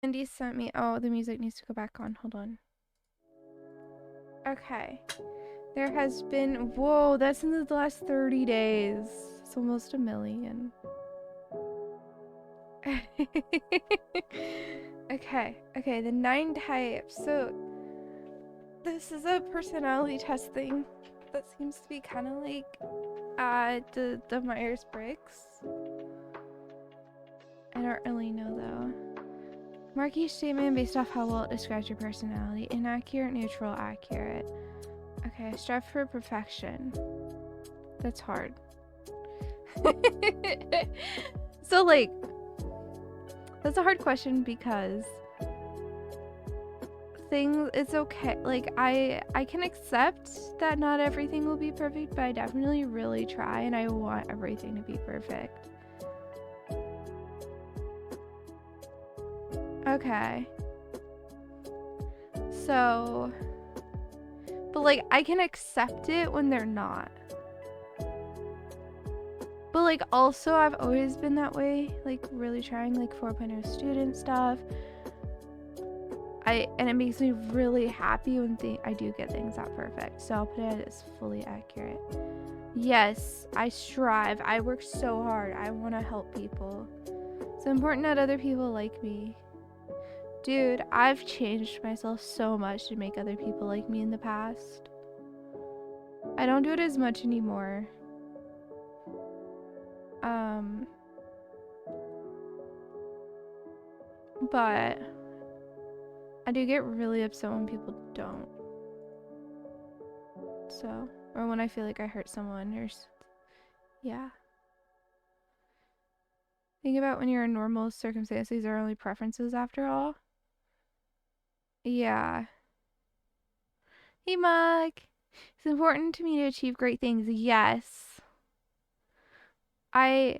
Andy sent me. Oh, the music needs to go back on. Hold on. Okay. There has been. Whoa, that's in the last 30 days. It's almost 1 million. Okay, the 9 types. So, this is a personality test thing that seems to be kind of like the Myers-Briggs. I don't really know though. Mark each statement based off how well it describes your personality. Inaccurate, neutral, accurate. Okay, strive for perfection. That's hard. So like, that's a hard question because it's okay. Like I can accept that not everything will be perfect, but I definitely really try and I want everything to be perfect. Okay. So, but like I can accept it when they're not. But like also I've always been that way, like really trying like 4.0 student stuff. And it makes me really happy when I do get things that perfect. So I'll put it as fully accurate. Yes, I strive. I work so hard. I want to help people. It's important that other people like me. Dude, I've changed myself so much to make other people like me in the past. I don't do it as much anymore. But I do get really upset when people don't. So, or when I feel like I hurt someone or yeah. Think about when you're in normal circumstances, these are only preferences after all. Yeah. Hey, Mug. It's important to me to achieve great things. Yes. I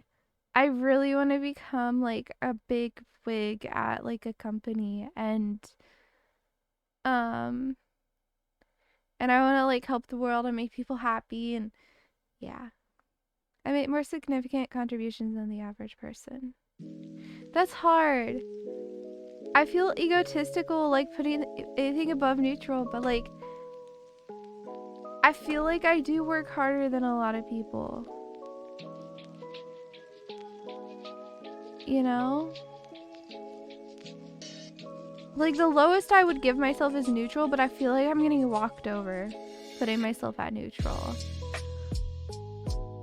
really want to become like a big wig at like a company and I want to like help the world and make people happy and yeah. I make more significant contributions than the average person. That's hard. I feel egotistical like putting anything above neutral, but like I feel like I do work harder than a lot of people. You know? Like the lowest I would give myself is neutral, but I feel like I'm getting walked over putting myself at neutral.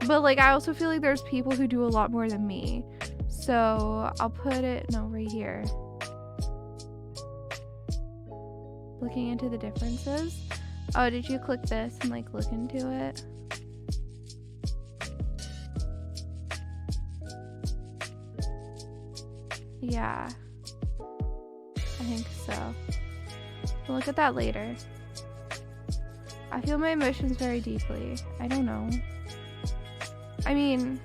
But like I also feel like there's people who do a lot more than me. So I'll put it right here. Looking into the differences. Oh, did you click this and like look into it? Yeah. I think so. We'll look at that later. I feel my emotions very deeply. I don't know. I mean...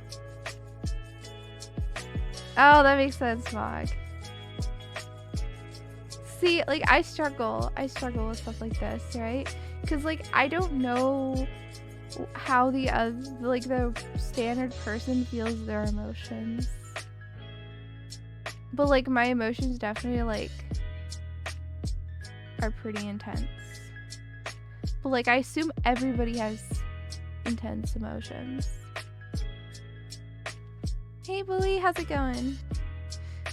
Oh, that makes sense, Mog. See, like, I struggle with stuff like this, right? Because, like, I don't know how the standard person feels their emotions. But, like, my emotions definitely, like, are pretty intense. But, like, I assume everybody has intense emotions. Hey, Bully, how's it going?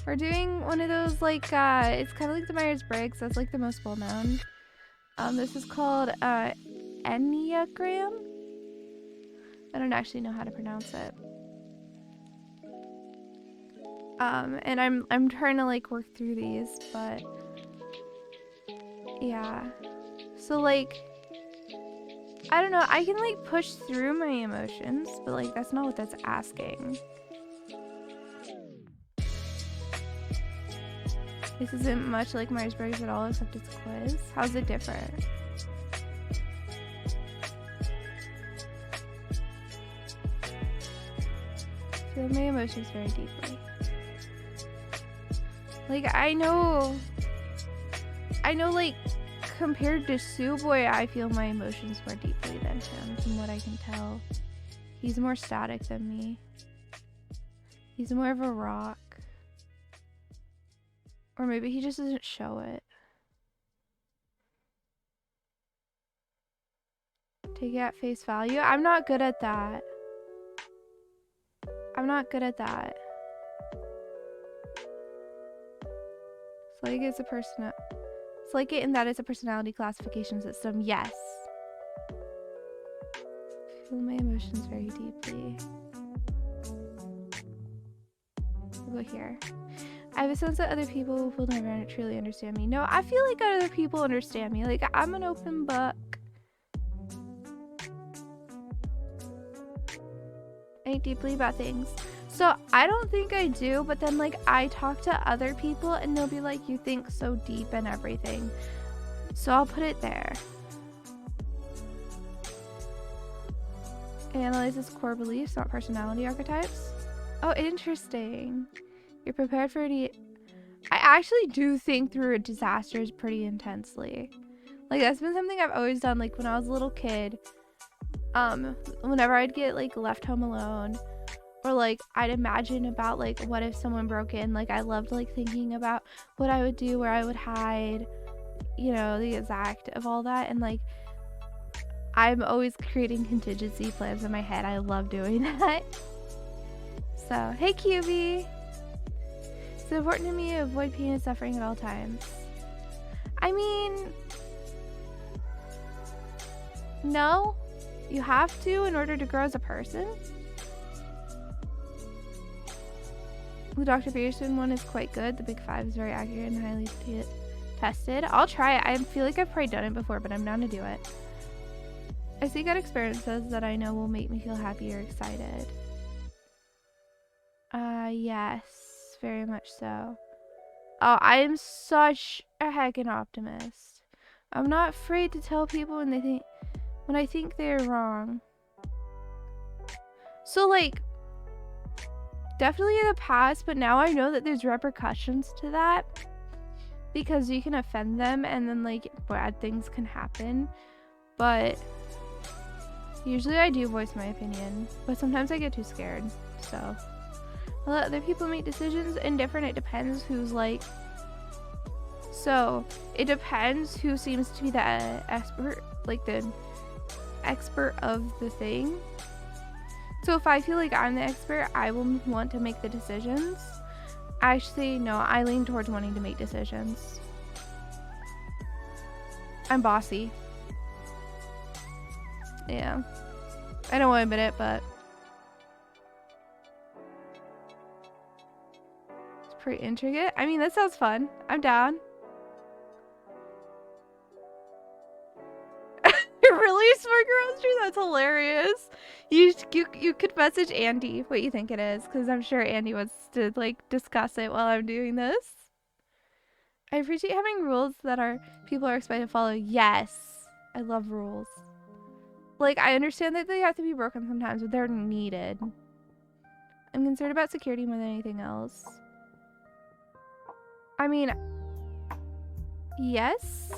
We're doing one of those, like, it's kind of like the Myers-Briggs. That's, like, the most well-known. This is called, Enneagram. I don't actually know how to pronounce it. And I'm trying to, like, work through these, but... Yeah. So, like... I don't know, I can, like, push through my emotions, but, like, that's not what that's asking. This isn't much like Myers-Briggs at all, except it's a quiz. How's it different? I feel my emotions very deeply. Like, I know, like, compared to Suwey, I feel my emotions more deeply than him, from what I can tell. He's more static than me. He's more of a rock. Or maybe he just doesn't show it. Take it at face value. I'm not good at that. I'm not good at that. It's like it's a person. It's like it in that it's a personality classification system. Yes. Feel my emotions very deeply. We'll go here. I have a sense that other people will never truly understand me. No, I feel like other people understand me. Like, I'm an open book. I think deeply about things. So I don't think I do, but then like I talk to other people and they'll be like, you think so deep and everything. So I'll put it there. It analyzes core beliefs, not personality archetypes. Oh, interesting. You're prepared for it. I actually do think through disasters pretty intensely. Like, that's been something I've always done. Like, when I was a little kid, whenever I'd get like left home alone, or like I'd imagine about like what if someone broke in. Like, I loved like thinking about what I would do, where I would hide, you know, the exact of all that. And like, I'm always creating contingency plans in my head. I love doing that. So, hey QB. It's important to me to avoid pain and suffering at all times. I mean, no, you have to in order to grow as a person. The Dr. Peterson one is quite good. The Big Five is very accurate and highly tested. I'll try it. I feel like I've probably done it before, but I'm down to do it. I seek out experiences that I know will make me feel happy or excited. Yes, very much so. Oh, I am such a heckin' optimist. I'm not afraid to tell people when I think they're wrong. So like, definitely in the past, but now I know that there's repercussions to that, because you can offend them and then like bad things can happen. But usually I do voice my opinion, but sometimes I get too scared, so I let other people make decisions. Indifferent, it depends who's like. So it depends who seems to be the expert, like the expert of the thing. So if I feel like I'm the expert, I will want to make the decisions. Actually, no, I lean towards wanting to make decisions. I'm bossy. Yeah. I don't want to admit it, but it's pretty intricate. I mean, that sounds fun. I'm down. Really, Smart Grocery? That's hilarious. You could message Andy what you think it is, because I'm sure Andy wants to like discuss it while I'm doing this. I appreciate having rules that people are expected to follow. Yes, I love rules. Like, I understand that they have to be broken sometimes, but they're needed. I'm concerned about security more than anything else. I mean, yes.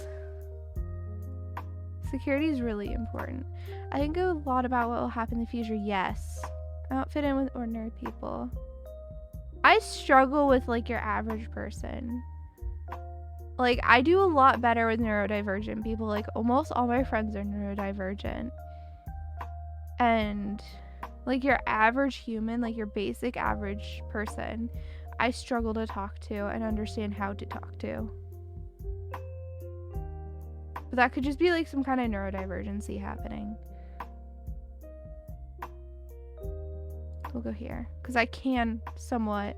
Security is really important. I think a lot about what will happen in the future. Yes. I don't fit in with ordinary people. I struggle with like your average person. Like, I do a lot better with neurodivergent people. Like, almost all my friends are neurodivergent. And like your average human, like your basic average person, I struggle to talk to and understand how to talk to. But that could just be like some kind of neurodivergency happening. We'll go here, because I can somewhat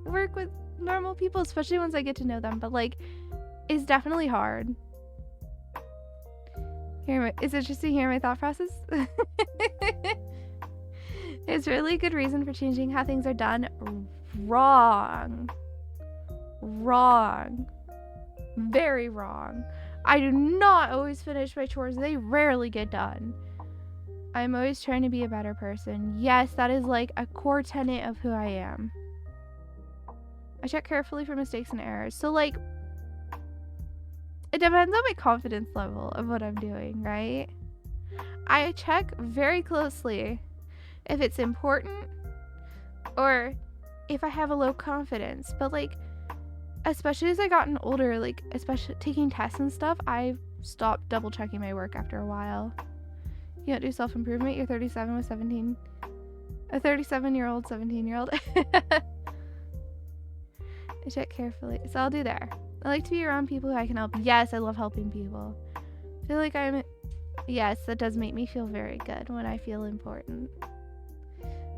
work with normal people, especially once I get to know them, but like, it's definitely hard. It's interesting to hear my thought process. It's really good reason for changing how things are done. Wrong. Very wrong. I do not always finish my chores. They rarely get done. I'm always trying to be a better person. Yes, that is like a core tenet of who I am. I check carefully for mistakes and errors. So like, it depends on my confidence level of what I'm doing, right? I check very closely if it's important or if I have a low confidence. But like, especially as I gotten older, like especially taking tests and stuff, I stopped double checking my work after a while. You don't do self-improvement. You're 37 with 17. A 37-year-old, 17-year-old. I check carefully. So I'll do there. I like to be around people who I can help. Yes, I love helping people. I feel like yes, that does make me feel very good when I feel important.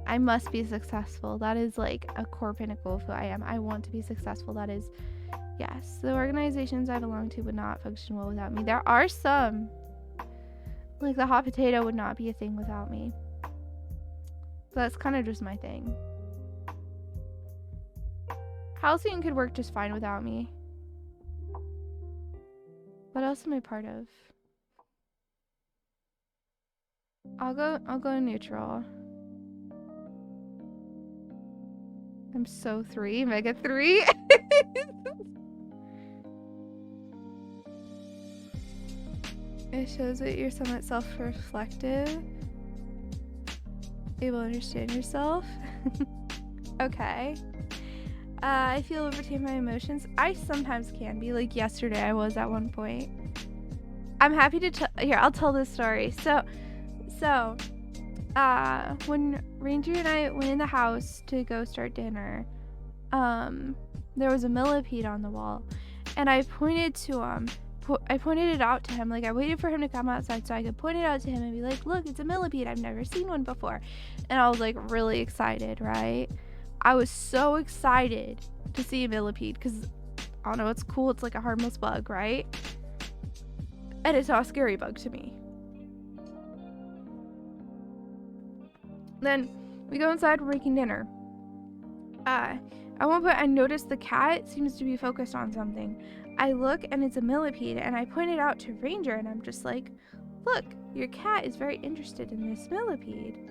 I must be successful. That is like a core pinnacle of who I am. I want to be successful. That is, yes. The organizations I belong to would not function well without me. There are some. Like the hot potato would not be a thing without me. That's kind of just my thing. Halcyon could work just fine without me. What else am I part of? I'll go neutral. I'm so 3, mega 3. It shows that you're somewhat self-reflective. Able to understand yourself. Okay. I feel overtaken by emotions. I sometimes can be. Like yesterday I was at one point. I'm happy to tell. Here, I'll tell this story. So, when Ranger and I went in the house to go start dinner, there was a millipede on the wall, and I pointed to him. I pointed it out to him. Like, I waited for him to come outside so I could point it out to him and be like, look, it's a millipede. I've never seen one before. And I was like really excited, right? I was so excited to see a millipede because I don't know, it's cool. It's like a harmless bug, right? And it's not a scary bug to me. Then we go inside, we're making dinner. At one point I noticed the cat seems to be focused on something. I look and it's a millipede, and I point it out to Ranger and I'm just like, look, your cat is very interested in this millipede.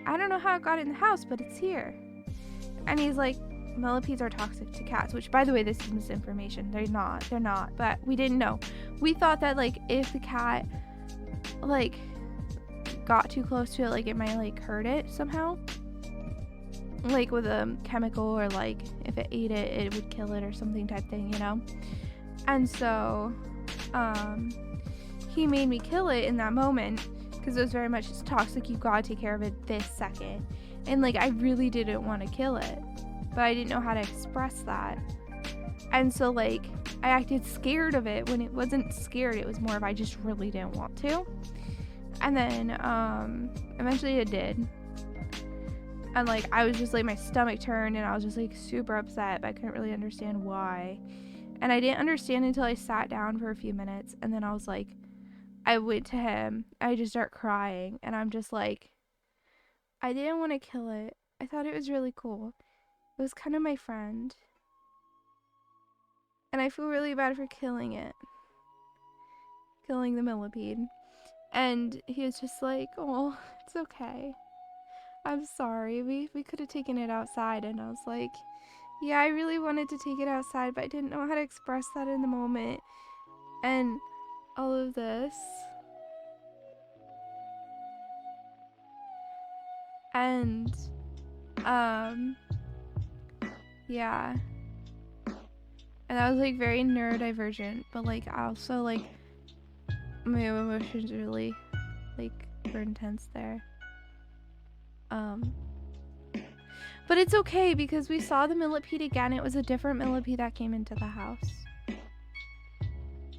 I don't know how it got in the house, but it's here. And he's like, millipedes are toxic to cats, which by the way, this is misinformation. They're not, but we didn't know. We thought that like if the cat like got too close to it, like it might like hurt it somehow, like with a chemical, or like if it ate it, it would kill it or something type thing, you know? And so he made me kill it in that moment because it was very much, it's toxic, you gotta take care of it this second. And like I really didn't want to kill it, but I didn't know how to express that. And so like I acted scared of it when it wasn't scared, it was more of I just really didn't want to. And then eventually it did. And like I was just like, my stomach turned and I was just like super upset, but I couldn't really understand why. And I didn't understand until I sat down for a few minutes, and then I was like, I went to him, I just start crying, and I'm just like, I didn't want to kill it. I thought it was really cool. It was kind of my friend. And I feel really bad for killing it. Killing the millipede. And he was just like, oh, it's okay. I'm sorry. We could have taken it outside. And I was like, yeah, I really wanted to take it outside, but I didn't know how to express that in the moment. And all of this. And, yeah. And that was like very neurodivergent, but like I also like my emotions really like were intense there. But it's okay because we saw the millipede again. It was a different millipede that came into the house.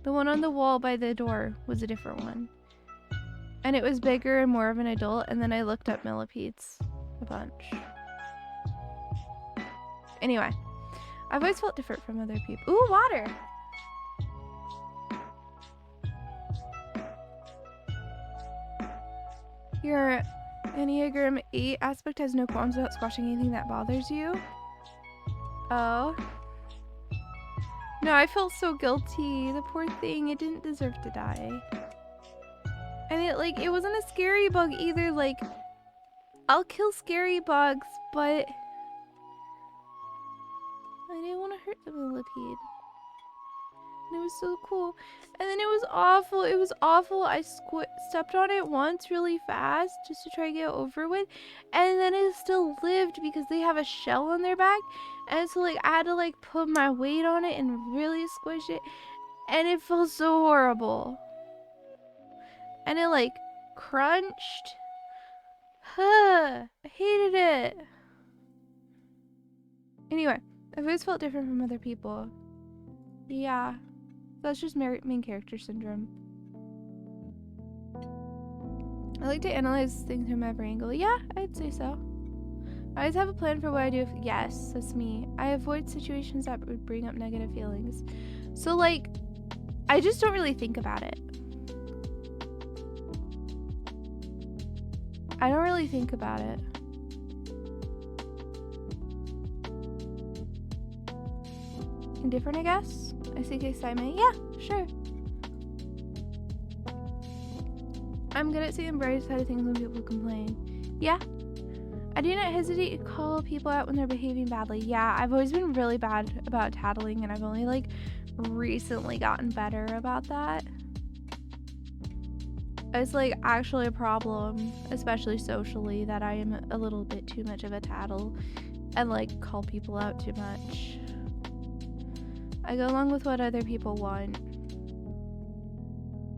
The one on the wall by the door was a different one. And it was bigger and more of an adult, and then I looked up millipedes a bunch. Anyway, I've always felt different from other people. Ooh, water! Your Enneagram 8 aspect has no qualms about squashing anything that bothers you. Oh. No, I felt so guilty. The poor thing, it didn't deserve to die. And it wasn't a scary bug either. Like, I'll kill scary bugs, but I didn't want to hurt the millipede. And it was so cool. And then it was awful. It was awful. I stepped on it once really fast just to try to get over with. And then it still lived because they have a shell on their back. And so like I had to like put my weight on it and really squish it. And it felt so horrible. And it like crunched. I hated it. Anyway, I've always felt different from other people. Yeah. That's just main character syndrome. I like to analyze things from every angle. Yeah, I'd say so. I always have a plan for what I do if... Yes, that's me. I avoid situations that would bring up negative feelings. So, like, I just don't really think about it. I don't really think about it. Indifferent, I guess? I think excitement. Yeah, sure. I'm good at seeing the bright side of things when people complain. Yeah. I do not hesitate to call people out when they're behaving badly. Yeah, I've always been really bad about tattling, and I've only, like, recently gotten better about that. It's, like, actually a problem, especially socially, that I am a little bit too much of a tattle and, like, call people out too much. I go along with what other people want.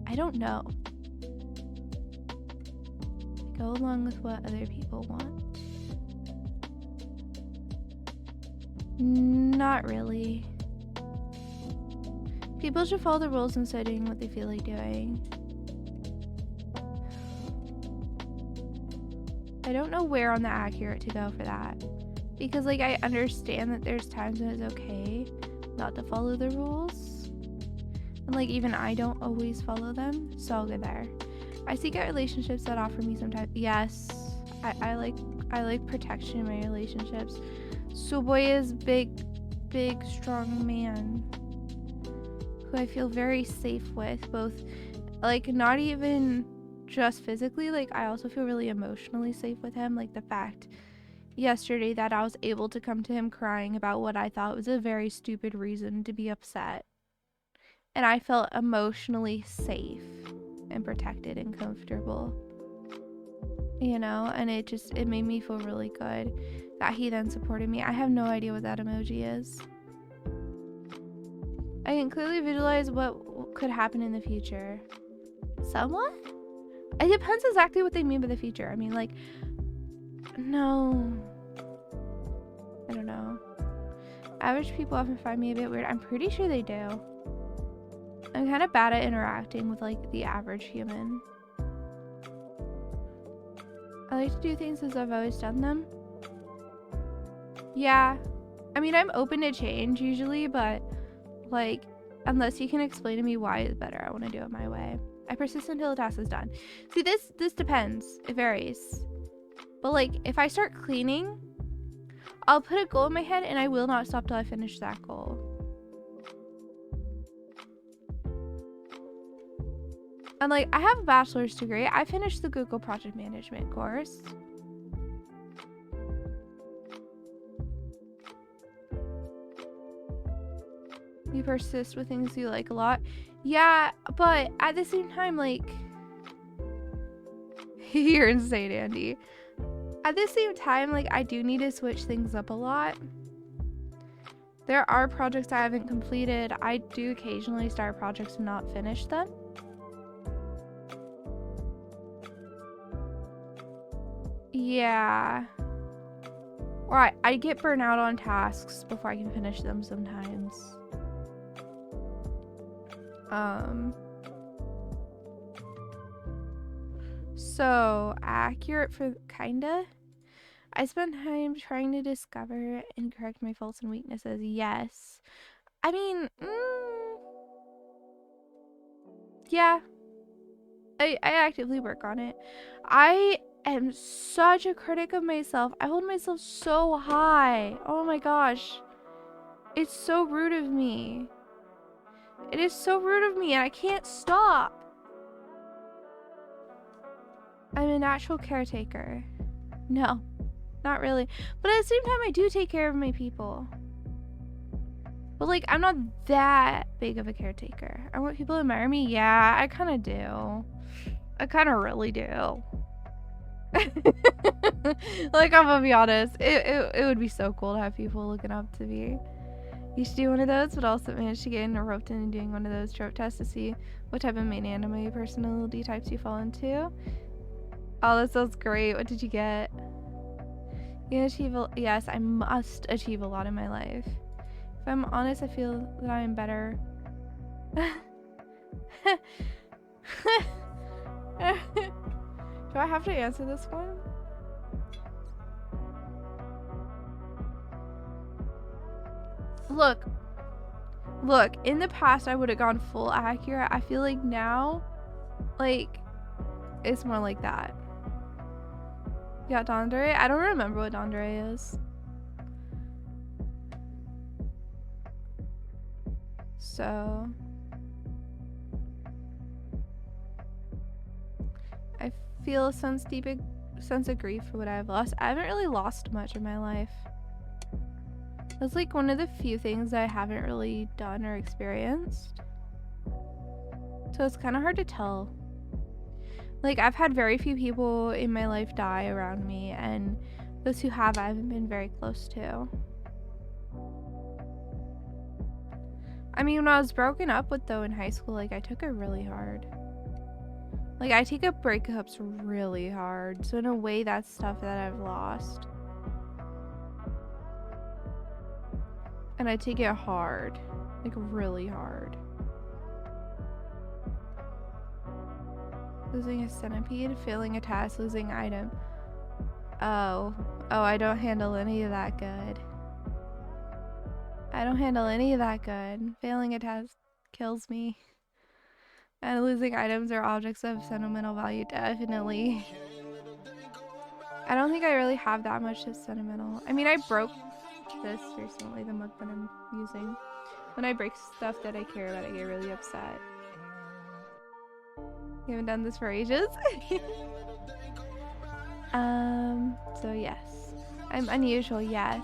I don't know. I go along with what other people want. Not really. People should follow the rules instead of doing what they feel like doing. I don't know where on the accurate to go for that. Because, like, I understand that there's times when it's okay not to follow the rules. And, like, even I don't always follow them. So I'll go there. I seek out relationships that offer me sometimes. Yes. I like protection in my relationships. Suwey is big, strong man who I feel very safe with, both, like, not even just physically, like, I also feel really emotionally safe with him. Like, the fact yesterday that I was able to come to him crying about what I thought was a very stupid reason to be upset, and I felt emotionally safe and protected and comfortable, you know, and it made me feel really good that he then supported me. I have no idea what that emoji is. I can clearly visualize what could happen in the future. Somewhat? It depends exactly what they mean by the future. I mean, like, no. I don't know. Average people often find me a bit weird. I'm pretty sure they do. I'm kind of bad at interacting with, like, the average human. I like to do things as I've always done them. Yeah. I mean, I'm open to change usually, but, like, unless you can explain to me why it's better, I want to do it my way. I persist until the task is done. See, this depends. It varies. But, like, if I start cleaning, I'll put a goal in my head and I will not stop till I finish that goal. And, like, I have a bachelor's degree. I finished the Google Project Management course. You persist with things you like a lot. Yeah, but at the same time, like, you're insane, Andy. At the same time, like, I do need to switch things up a lot. There are projects I haven't completed. I do occasionally start projects and not finish them. Yeah. Or I get burnt out on tasks before I can finish them sometimes. So accurate for kinda. I spend time trying to discover and correct my faults and weaknesses. Yes. I mean, yeah. I actively work on it. I am such a critic of myself. I hold myself so high. Oh my gosh. It's so rude of me. It is so rude of me, and I can't stop. I'm a natural caretaker. No, not really. But at the same time, I do take care of my people. But like, I'm not that big of a caretaker. I want people to admire me. Yeah, I kind of do. I kind of really do. Like, I'm gonna be honest. It would be so cool to have people looking up to me. You should do one of those, but also manage to get roped into doing one of those trope tests to see what type of main anime personality types you fall into. Oh, that sounds great. What did you get? You achieve yes, I must achieve a lot in my life. If I'm honest, I feel that I am better. Do I have to answer this one? Look, in the past I would have gone full accurate. I feel like now, like, it's more like that. You got Dandere? I don't remember what Dandere is. So I feel a deep sense of grief for what I've lost. I haven't really lost much in my life. That's like one of the few things I haven't really done or experienced. So it's kind of hard to tell. Like, I've had very few people in my life die around me, and those who have, I haven't been very close to. I mean, when I was broken up with, though, in high school, like, I took it really hard. Like, I take up breakups really hard. So in a way, that's stuff that I've lost. And I take it hard. Like, really hard. Losing a centipede, failing a task, losing an item. Oh, I don't handle any of that good. I don't handle any of that good. Failing a task kills me. And losing items or objects of sentimental value, definitely. I don't think I really have that much of sentimental. I mean, I broke this recently, the mug that I'm using. When I break stuff that I care about, I get really upset. You haven't done this for ages? So yes. I'm unusual, yes.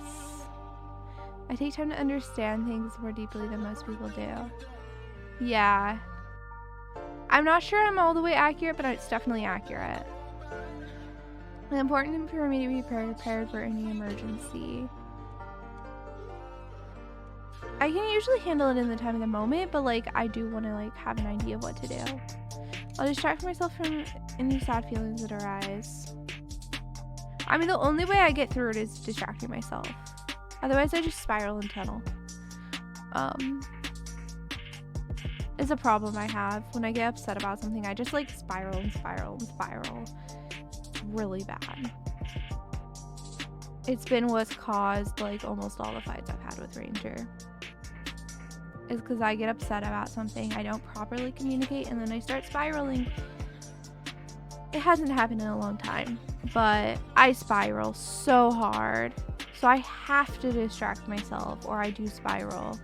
I take time to understand things more deeply than most people do. Yeah. I'm not sure I'm all the way accurate, but it's definitely accurate. It's important for me to be prepared for any emergency. I can usually handle it in the time of the moment, but like I do want to like have an idea of what to do. I'll distract myself from any sad feelings that arise. I mean, the only way I get through it is distracting myself. Otherwise, I just spiral and tunnel. It's a problem I have. When I get upset about something, I just like spiral and spiral and spiral. It's really bad. It's been what's caused like almost all the fights I've had with Ranger. Is because I get upset about something, I don't properly communicate, and then I start spiraling. It hasn't happened in a long time, but I spiral so hard. So I have to distract myself or I do spiral.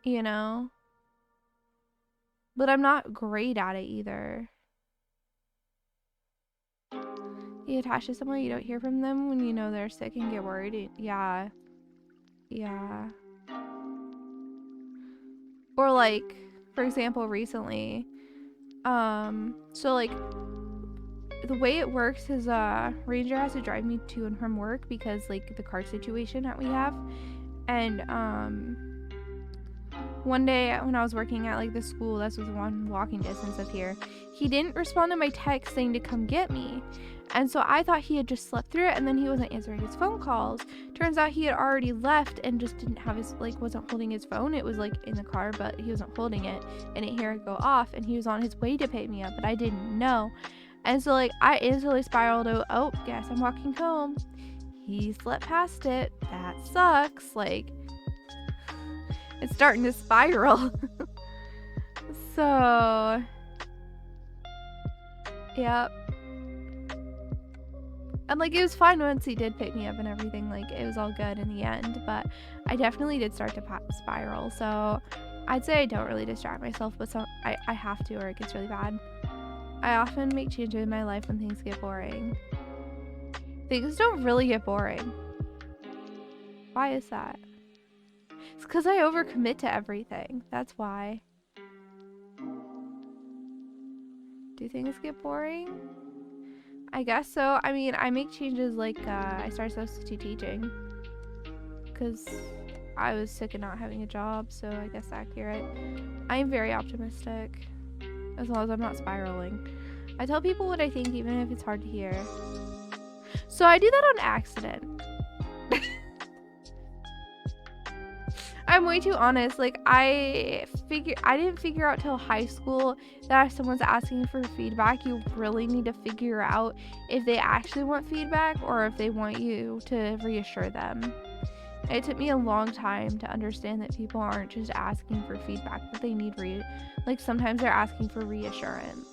You know? But I'm not great at it either. You attach to someone, you don't hear from them when you know they're sick and get worried. Yeah. Yeah. Or like, for example, recently, so like the way it works is Ranger has to drive me to and from work because like the car situation that we have. And one day when I was working at like the school that's within walking distance of here, he didn't respond to my text saying to come get me. And so I thought he had just slept through it and then he wasn't answering his phone calls. Turns out he had already left and just didn't have his, like, wasn't holding his phone. It was like in the car, but he wasn't holding it. And didn't hear it go off, and he was on his way to pick me up, but I didn't know. And so like I instantly spiraled, oh, guess I'm walking home. He slept past it. That sucks. Like, it's starting to spiral. So, yep. And like it was fine once he did pick me up and everything, like it was all good in the end, but I definitely did start to spiral. So I'd say I don't really distract myself, but I have to or it gets really bad. I often make changes in my life when things get boring. Things don't really get boring. Why is that? It's because I overcommit to everything. That's why. Do things get boring? I guess so. I mean, I make changes like I started substitute teaching because I was sick of not having a job, so I guess accurate. I am very optimistic as long as I'm not spiraling. I tell people what I think even if it's hard to hear. So I do that on accident. I'm way too honest. Like I didn't figure out till high school that if someone's asking for feedback, you really need to figure out if they actually want feedback or if they want you to reassure them. It took me a long time to understand that people aren't just asking for feedback, that they need like sometimes they're asking for reassurance.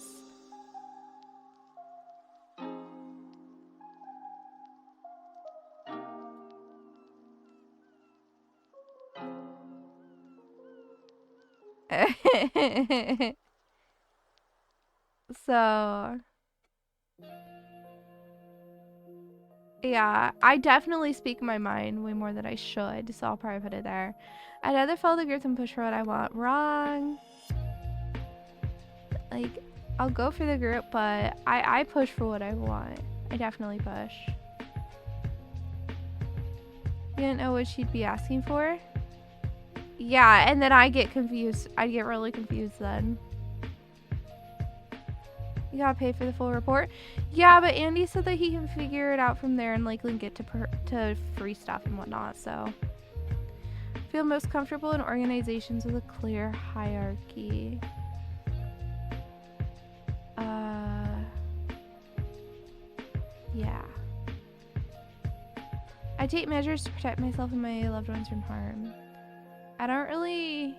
So yeah, I definitely speak my mind way more than I should, so I'll probably put it there. I'd rather follow the group than push for what I want. Wrong. Like, I'll go for the group, but I push for what I want. I definitely push. You didn't know what she'd be asking for? Yeah, and then I get confused. I'd get really confused then. You gotta pay for the full report? Yeah, but Andy said that he can figure it out from there and like link it to free stuff and whatnot, so. Feel most comfortable in organizations with a clear hierarchy. Yeah. I take measures to protect myself and my loved ones from harm. I don't really...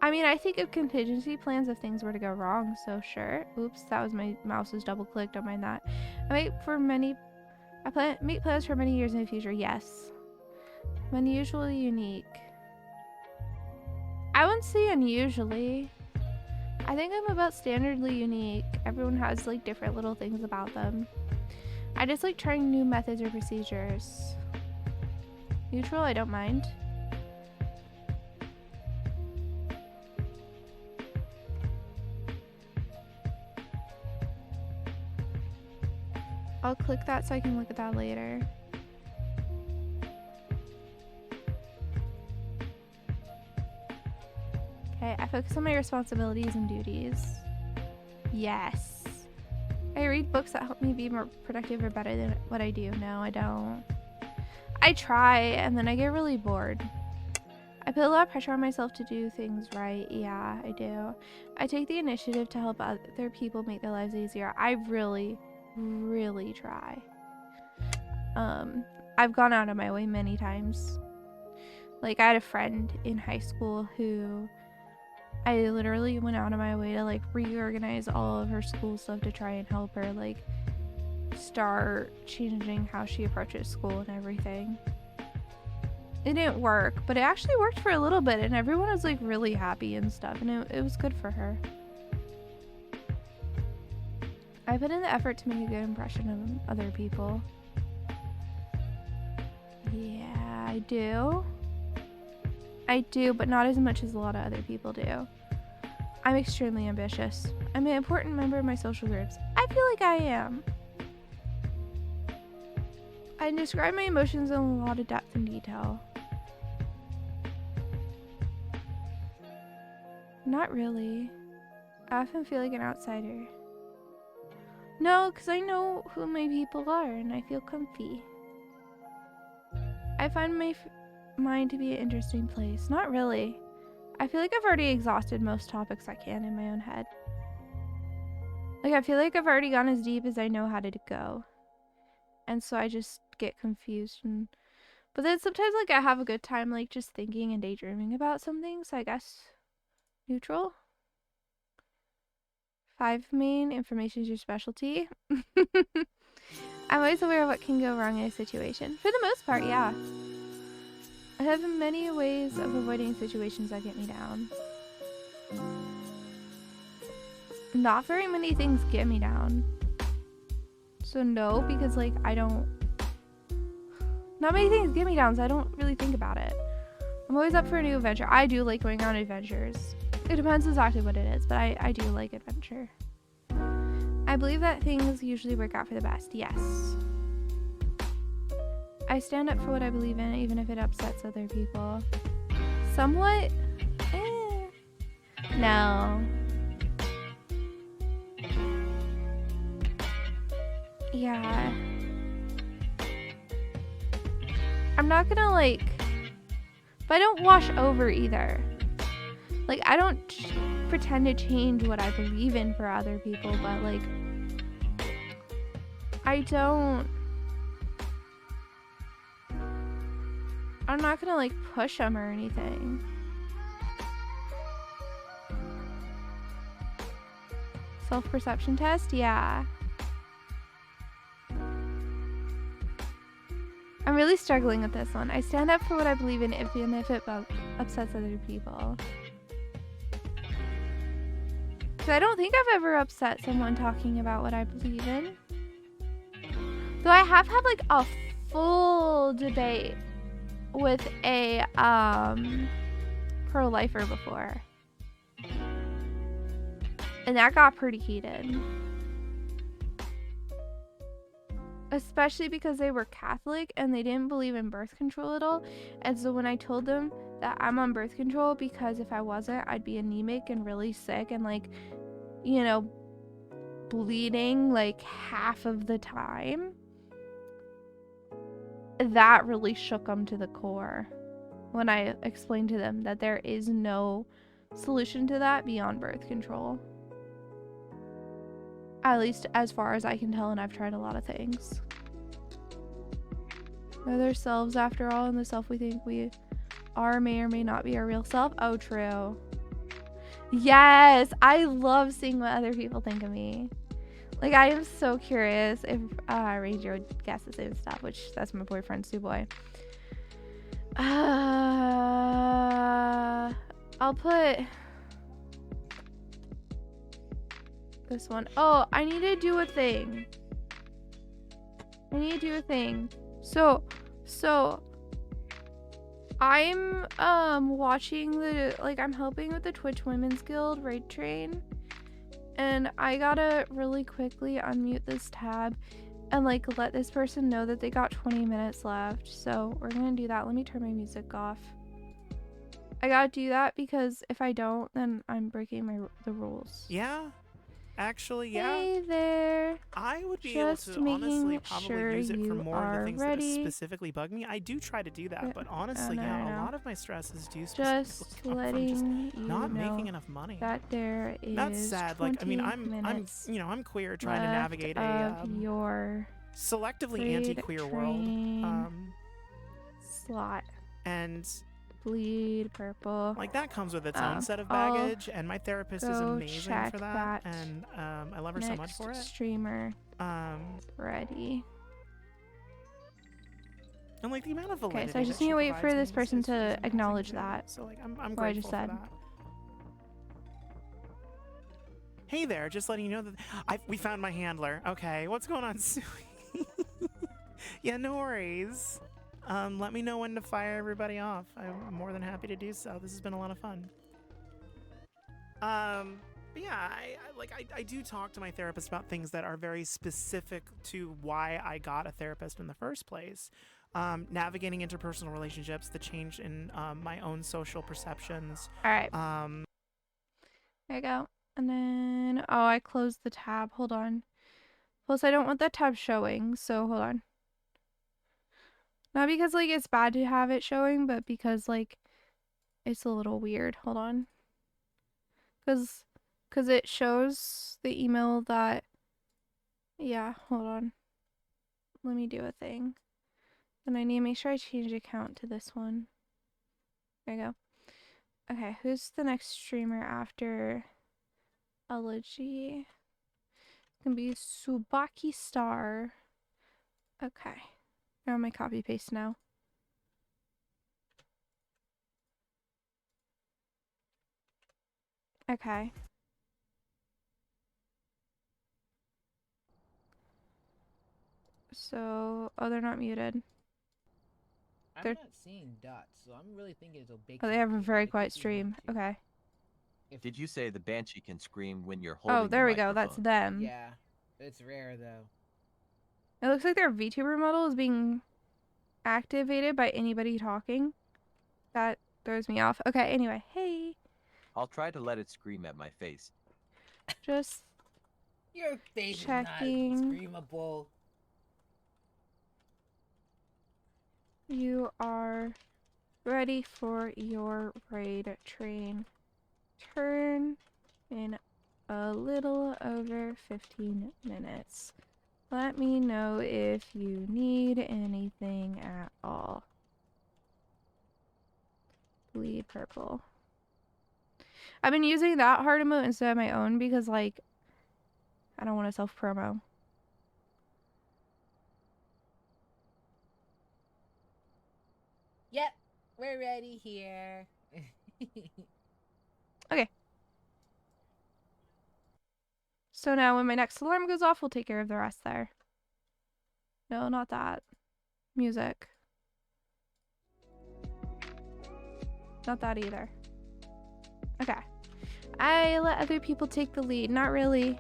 I mean, I think of contingency plans if things were to go wrong, so sure. Oops, that was my mouse was double clicked. Don't mind that. make plans for many years in the future. Yes. Unusually unique. I wouldn't say unusually. I think I'm about standardly unique. Everyone has like different little things about them. I just like trying new methods or procedures. Neutral, I don't mind. I'll click that so I can look at that later. Okay, I focus on my responsibilities and duties. Yes. I read books that help me be more productive or better than what I do. No, I don't. I try, and then I get really bored. I put a lot of pressure on myself to do things right. Yeah, I do. I take the initiative to help other people make their lives easier. I really, really try. I've gone out of my way many times. Like, I had a friend in high school who I literally went out of my way to like reorganize all of her school stuff to try and help her like start changing how she approaches school and everything. It didn't work, but it actually worked for a little bit and everyone was like really happy and stuff, and it was good for her. I put in the effort to make a good impression of other people. Yeah, I do. I do, but not as much as a lot of other people do. I'm extremely ambitious. I'm an important member of my social groups. I feel like I am. I describe my emotions in a lot of depth and detail. Not really. I often feel like an outsider. No, because I know who my people are and I feel comfy. I find my mind to be an interesting place. Not really. I feel like I've already exhausted most topics I can in my own head. Like, I feel like I've already gone as deep as I know how to go. And so I just get confused. But then sometimes, like, I have a good time, like, just thinking and daydreaming about something. So I guess neutral. 5 main, information is your specialty. I'm always aware of what can go wrong in a situation. For the most part, yeah. I have many ways of avoiding situations that get me down. Not very many things get me down. So no, because like I don't... Not many things get me down, so I don't really think about it. I'm always up for a new adventure. I do like going on adventures. It depends exactly what it is, but I do like adventure. I believe that things usually work out for the best. Yes. I stand up for what I believe in, even if it upsets other people. Somewhat? No. Yeah. I'm not gonna, like... But I don't wash over either. Like, I don't pretend to change what I believe in for other people, but, like... I'm not gonna, like, push them or anything. Self-perception test? Yeah. I'm really struggling with this one. I stand up for what I believe in, even if it upsets other people. Because I don't think I've ever upset someone talking about what I believe in. Though I have had, like, a full debate with a pro-lifer before. And that got pretty heated. Especially because they were Catholic and they didn't believe in birth control at all. And so when I told them that I'm on birth control because if I wasn't, I'd be anemic and really sick and, like, you know, bleeding like half of the time, that really shook them to the core when I explained to them that there is no solution to that beyond birth control. At least as far as I can tell, and I've tried a lot of things. We're their selves after all, and the self we think we are may or may not be our real self. Oh, true. Yes, I love seeing what other people think of me. Like, I am so curious if Ranger would guess the same stuff, which that's my boyfriend, Suwey. I'll put this one. Oh, I need to do a thing. So I'm watching I'm helping with the Twitch Women's Guild raid train, and I gotta really quickly unmute this tab and, like, let this person know that they got 20 minutes left. So we're gonna do that. Let me turn my music off. I gotta do that because if I don't, then I'm breaking the rules. Yeah. Actually, yeah. Hey there. I would be Just able to honestly probably sure use it for more of the things ready. that specifically bug me. I do try to do that, but honestly, a lot of my stresses do just come from just not making enough money. That there is That's sad. Like, I mean, I'm queer, trying to navigate a your selectively anti-queer world. Slot. And bleed purple. Like, that comes with its own set of baggage, and my therapist is amazing for that, and I love her so much for it. Streamer. Ready. And, like, the amount of validity. Okay, so I just need to wait for this person to acknowledge that. So, like, I'm grateful for that. Hey there, just letting you know that we found my handler. Okay, what's going on, Suwey? Yeah, no worries. Let me know when to fire everybody off. I'm more than happy to do so. This has been a lot of fun. But yeah, I do talk to my therapist about things that are very specific to why I got a therapist in the first place. Navigating interpersonal relationships, the change in my own social perceptions. All right. There you go. And then, oh, I closed the tab. Hold on. Plus, I don't want that tab showing, so hold on. Not because, like, it's bad to have it showing, but because, like, it's a little weird. Hold on. Because it shows the email that... Yeah, hold on. Let me do a thing. And I need to make sure I change account to this one. There you go. Okay, who's the next streamer after Elegy? It's gonna be Subaki Star. Okay. You're on my copy paste now. Okay. So, oh, they're not muted. I'm They're not seeing dots, so I'm really thinking it's a big oh, they have a computer. very It could quiet be one stream. too. Okay. If Did you say the banshee can scream when you're Oh, holding the there we go. That's microphone? them. yeah, it's rare though. It looks like their VTuber model is being activated by anybody talking. That throws me off. Okay, anyway. Hey. I'll try to let it scream at my face. Just Your face is not checking. screamable. You are ready for your raid train. Turn in a little over 15 minutes. Let me know if you need anything at all. Bleed purple. I've been using that heart emote instead of my own because, like, I don't want to self-promo. Yep, we're ready here. Okay. So now when my next alarm goes off, we'll take care of the rest there. No, not that. Music. Not that either. Okay. I let other people take the lead. Not really.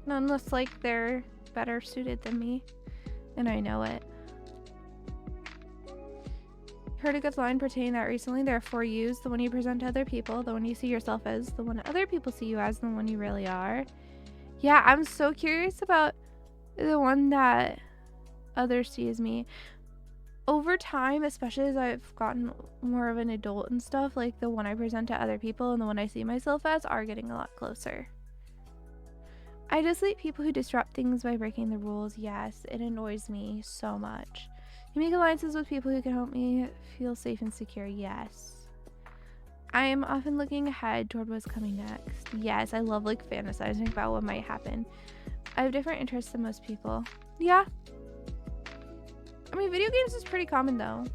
Not unless, like, they're better suited than me. And I know it. Heard a good line pertaining that recently. There are 4 yous. The one you present to other people. The one you see yourself as. The one other people see you as. The one you really are. Yeah, I'm so curious about the one that others see as me. Over time, especially as I've gotten more of an adult and stuff, like the one I present to other people and the one I see myself as are getting a lot closer. I dislike people who disrupt things by breaking the rules. Yes, it annoys me so much. You make alliances with people who can help me feel safe and secure. Yes. I am often looking ahead toward what's coming next. Yes, I love like fantasizing about what might happen. I have different interests than most people. Yeah. I mean, video games is pretty common though.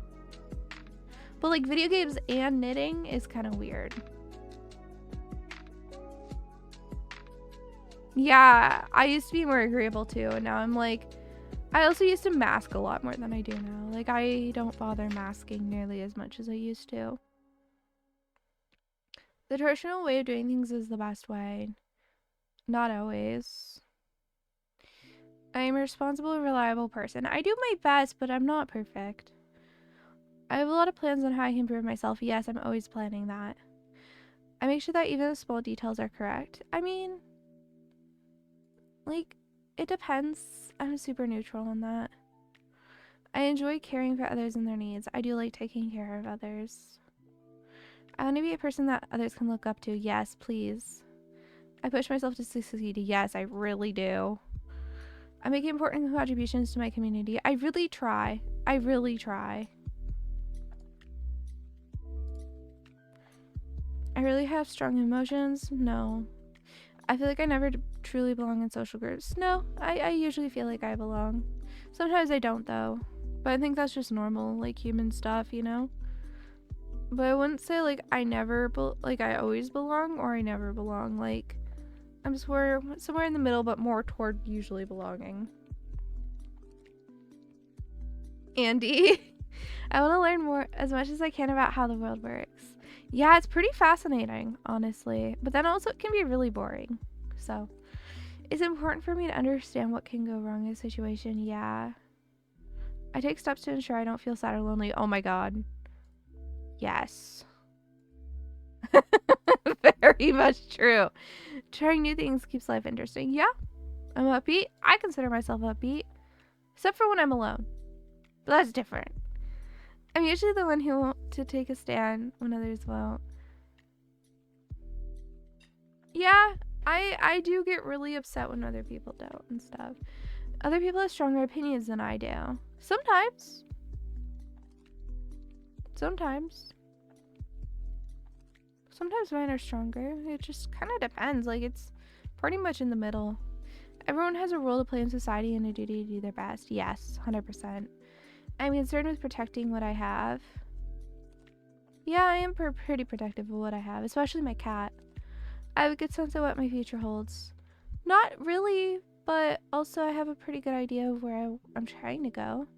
But like video games and knitting is kind of weird. Yeah, I used to be more agreeable too, and now I'm like, I also used to mask a lot more than I do now. Like, I don't bother masking nearly as much as I used to. The traditional way of doing things is the best way. Not always. I am a responsible, reliable person. I do my best, but I'm not perfect. I have a lot of plans on how I can improve myself. Yes, I'm always planning that. I make sure that even the small details are correct. I mean, like, it depends. I'm super neutral on that. I enjoy caring for others and their needs. I do like taking care of others. I want to be a person that others can look up to. Yes, please. I push myself to succeed. Yes, I really do. I make important contributions to my community. I really try. I really try. I really have strong emotions? No. I feel like I never truly belong in social groups. No, I usually feel like I belong. Sometimes I don't though. But I think that's just normal, like human stuff, you know? But I wouldn't say like I never, like I always belong or I never belong. Like I'm somewhere in the middle, but more toward usually belonging. Andy, I want to learn more as much as I can about how the world works. Yeah, it's pretty fascinating, honestly. But then also it can be really boring. So it's important for me to understand what can go wrong in a situation. Yeah. I take steps to ensure I don't feel sad or lonely. Oh my god. Yes. Very much true. Trying new things keeps life interesting. Yeah. I'm upbeat. I consider myself upbeat. Except for when I'm alone. But that's different. I'm usually the one who wants to take a stand when others won't. Yeah, I do get really upset when other people don't and stuff. Other people have stronger opinions than I do. Sometimes. Sometimes mine are stronger. It just kind of depends. Like, it's pretty much in the middle. Everyone has a role to play in society and a duty to do their best. Yes, 100%. I'm concerned with protecting what I have. Yeah, I am pretty protective of what I have, especially my cat. I have a good sense of what my future holds. Not really, but also I have a pretty good idea of where I'm trying to go.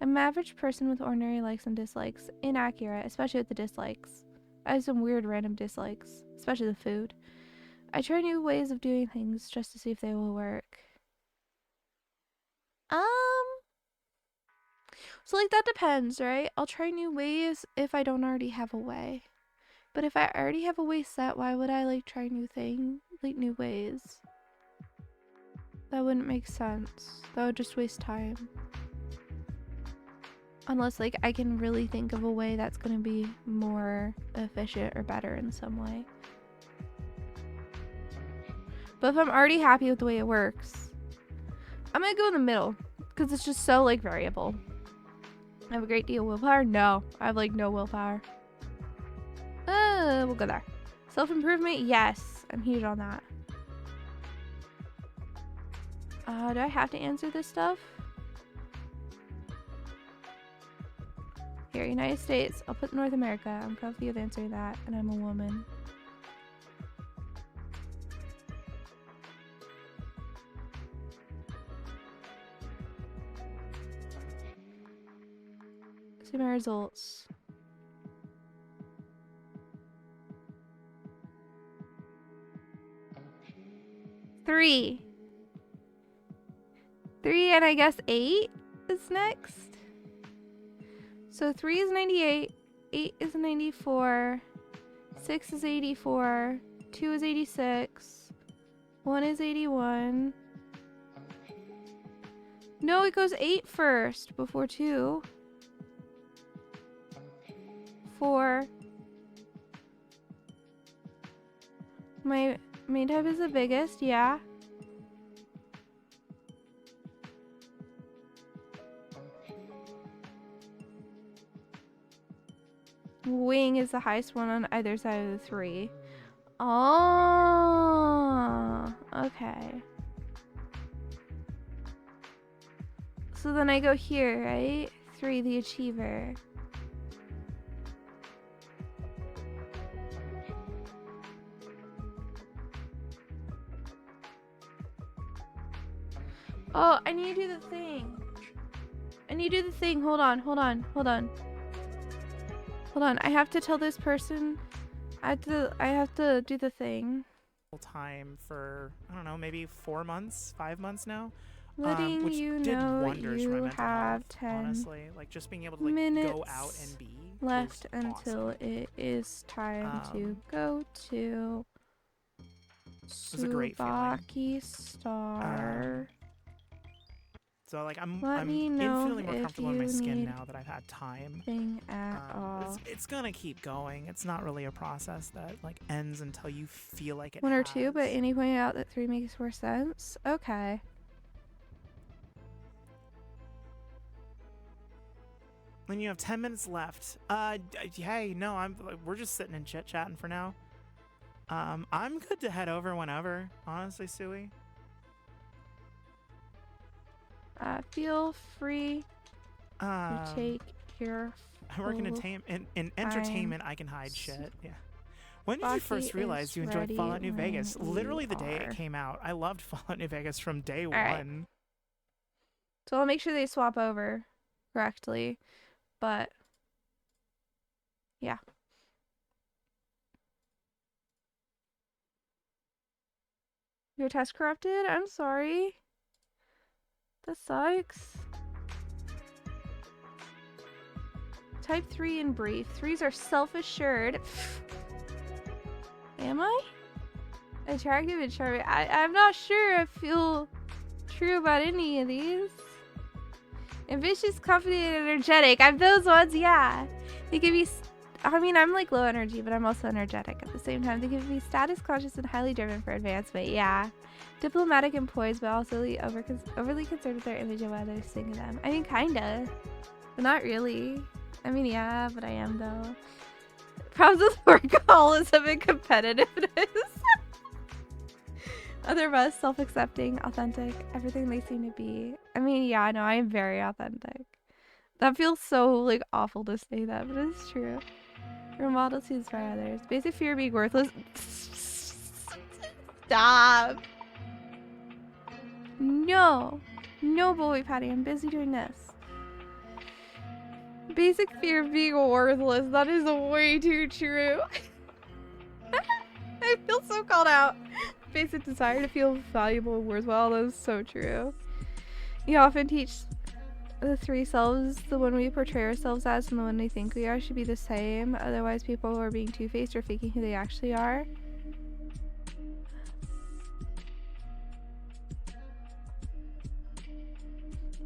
I'm an average person with ordinary likes and dislikes. Inaccurate, especially with the dislikes. I have some weird random dislikes, especially the food. I try new ways of doing things just to see if they will work. So like that depends, right? I'll try new ways if I don't already have a way. But if I already have a way set, why would I like try new ways? That wouldn't make sense. That would just waste time. Unless like I can really think of a way that's gonna be more efficient or better in some way. But if I'm already happy with the way it works, I'm gonna go in the middle because it's just so like variable. I have a great deal of willpower? No. I have like no willpower. We'll go there. Self-improvement? Yes. I'm huge on that. Do I have to answer this stuff? Here, United States. I'll put North America. I'm comfy with answering that, and I'm a woman. See my results. Three, and I guess 8 is next. So 3 is 98, 8 is 94, 6 is 84, 2 is 86, 1 is 81. No, it goes 8 first before 2. 4. My main type is the biggest, yeah. Wing is the highest one on either side of the 3. Oh, okay. So then I go here, right? 3, the achiever. Oh, I need to do the thing. Hold on. I have to tell this person. I have to do the thing. Time for, I don't know, maybe 4 months, 5 months now. Letting Which you did know wonders for my you mental have health, 10 honestly. Like just being able to like minutes go out and be left was until awesome. it is time to go to was a great feeling. Subaki Star. So like I'm Let me know feeling more if comfortable in my you skin need now that I've had time. Thing at all. It's gonna keep going. It's not really a process that like ends until you feel like it 1 or has. 2, but Annie pointed out that 3 makes more sense. Okay. When you have 10 minutes left, hey, no, we're just sitting and chit-chatting for now. I'm good to head over whenever, honestly, Suwey. Feel free to take your I work in entertainment. I can hide shit. Yeah. When did you first realize you enjoyed Fallout New Vegas? Literally the day it came out. I loved Fallout New Vegas from day one. So I'll make sure they swap over correctly. But yeah. Your test corrupted? I'm sorry. That sucks. Type 3 in brief. 3s are self-assured. Am I? Attractive and charming. I'm not sure I feel true about any of these. Ambitious, confident, and energetic. I'm those ones, yeah. They can be... I mean, I'm like low energy, but I'm also energetic at the same time. They can be status conscious and highly driven for advancement, yeah. Diplomatic and poised, but also overly concerned with their image of others think of them. I mean, kinda. But not really. I mean, yeah, but I am, though. Problems with workaholism and competitiveness. Otherwise, self-accepting, authentic, everything they seem to be. I mean, yeah, no, I am very authentic. That feels so, like, awful to say that, but it's true. Role models who inspire others. Basic fear of being worthless. Stop. No. No, boy, Patty, I'm busy doing this. Basic fear of being worthless. That is way too true. I feel so called out. Basic desire to feel valuable and worthwhile. That is so true. You often teach the three selves, the one we portray ourselves as and the one we think we are, should be the same. Otherwise, people are being two-faced or faking who they actually are.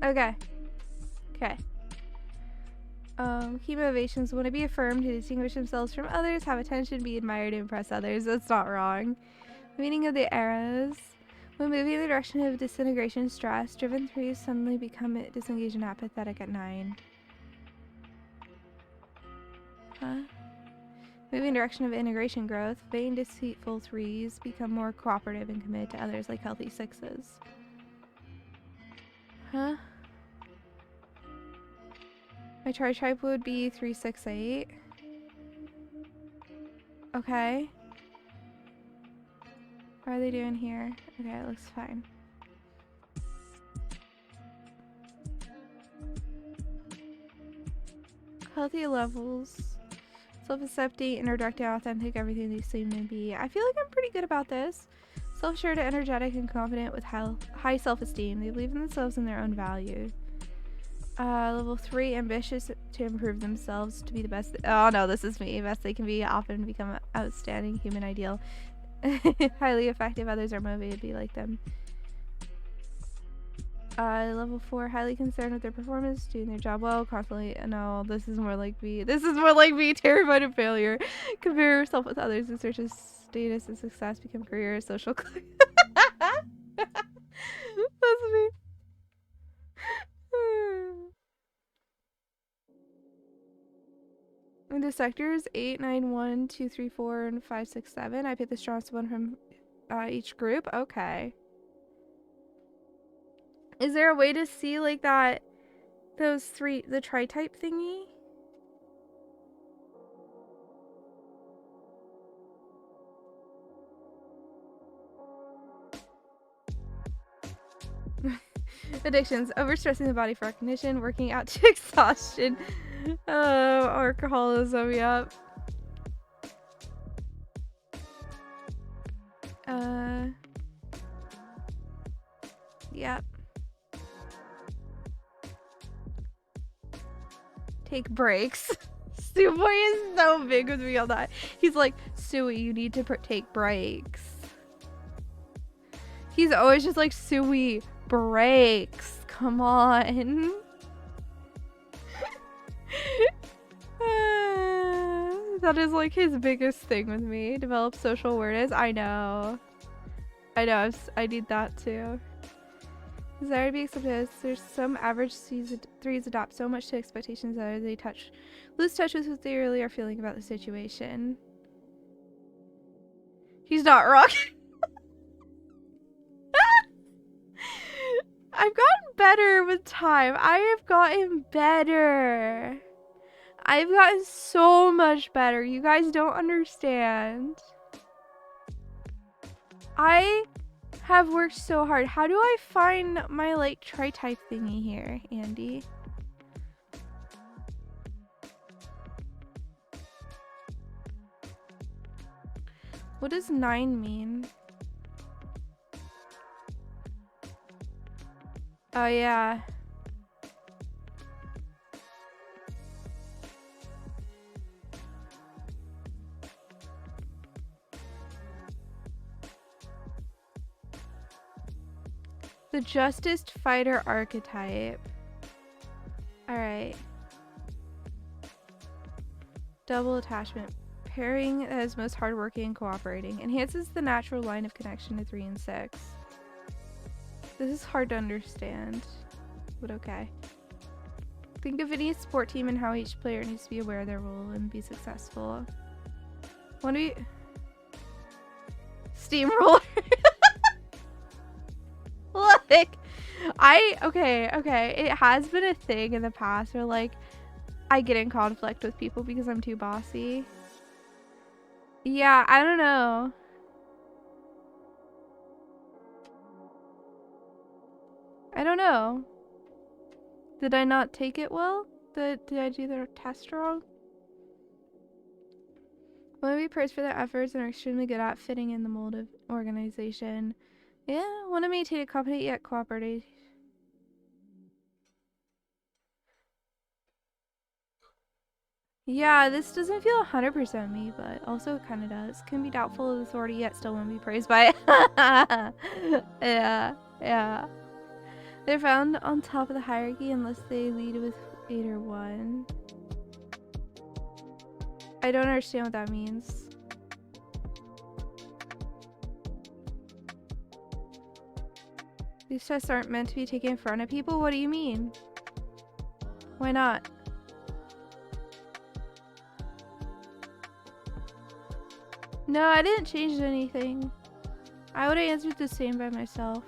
Okay. Okay. Key motivations want to be affirmed, to distinguish themselves from others, have attention, be admired, and impress others. That's not wrong. Meaning of the arrows. When moving in the direction of disintegration, stress, driven threes suddenly become disengaged and apathetic at 9. Huh? Moving in the direction of integration growth, vain, deceitful threes become more cooperative and committed to others like healthy 6s. Huh? My tri-type would be 3, 6, 8. Okay. What are they doing here? Okay, it looks fine. Healthy levels. Self-accepting, introducing, authentic, everything they seem to be. I feel like I'm pretty good about this. Self-assured, energetic, and confident with high self-esteem. They believe in themselves and their own value. Level 3, ambitious to improve themselves to be the best. Oh no, this is me. Best they can be, often become an outstanding human ideal. Highly effective, others are motivated to be like them. Level 4, highly concerned with their performance, doing their job well, constantly. No, this is more like me. This is more like me, terrified of failure. Compare yourself with others in search of status and success, become career, social. That's me. In the sectors 8, 9, 1, 2, 3, 4, and 5, 6, 7. I picked the strongest one from each group. Okay. Is there a way to see like that? Those three, the tri-type thingy? Addictions: overstressing the body for recognition, working out to exhaustion. Oh, alcoholism, yep. Yep. Take breaks. Suwey is so big with me on that. He's like, Suwey, you need to take breaks. He's always just like, Suwey, breaks. Come on. That is like his biggest thing with me. Develop social awareness. I know. I need that too. Desire to be accepted. There's some average threes adapt so much to expectations that they lose touch with what they really are feeling about the situation. He's not wrong. I've gotten better with time. I have gotten better. I've gotten so much better. You guys don't understand. I have worked so hard. How do I find my like tri-type thingy here, Andy? What does 9 mean? Oh yeah. The Justice Fighter archetype. Alright. Double attachment. Pairing that is most hardworking and cooperating. Enhances the natural line of connection to 3 and 6. This is hard to understand, but okay. Think of any sport team and how each player needs to be aware of their role and be successful. What do you... Steamroller. Like, okay, it has been a thing in the past where like I get in conflict with people because I'm too bossy. Yeah, I don't know. I don't know. Did I not take it well? Did I do the test wrong? Want to be praised for their efforts and are extremely good at fitting in the mold of organization. Yeah, want to maintain a competent yet cooperative. Yeah, this doesn't feel 100% me, but also it kind of does. Can be doubtful of authority yet still want to be praised by it. Yeah. They're found on top of the hierarchy unless they lead with 8 or 1. I don't understand what that means. These tests aren't meant to be taken in front of people? What do you mean? Why not? No, I didn't change anything. I would have answered the same by myself.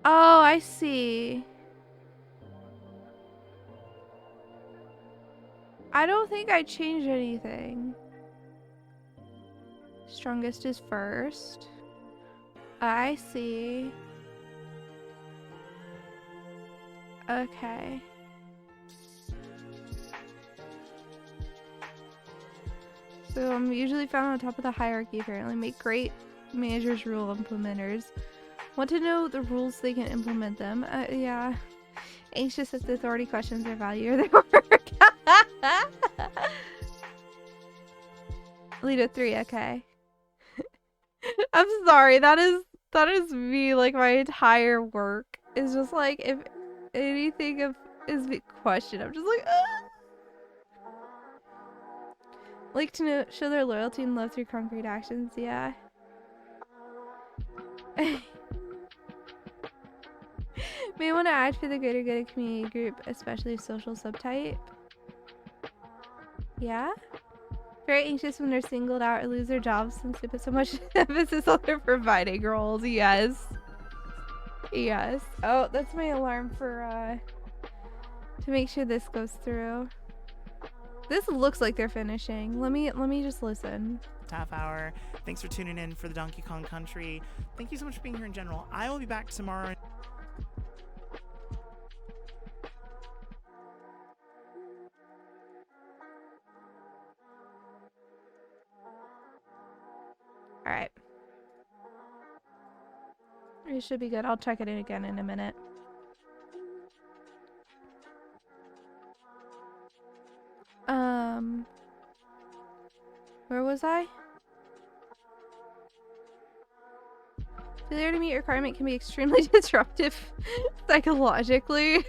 Oh, I see. I don't think I changed anything. Strongest is first. I see. Okay. So I'm usually found on top of the hierarchy apparently. Make great managers, rule implementers. Want to know the rules they can implement them. Yeah. Anxious if the authority questions their value or their work. Lead a 3, okay. I'm sorry, that is me, like my entire work is just like if anything is being questioned, I'm just like like to know, show their loyalty and love through concrete actions, yeah. May want to act for the greater good of community group, especially social subtype. Yeah? Very anxious when they're singled out or lose their jobs since they put so much emphasis on their providing roles. Yes. Yes. Oh, that's my alarm for to make sure this goes through. This looks like they're finishing. Let me just listen. Half hour. Thanks for tuning in for the Donkey Kong Country. Thank you so much for being here in general. I will be back tomorrow. Alright. It should be good. I'll check it in again in a minute. Where was I? Failure to meet requirement can be extremely disruptive psychologically.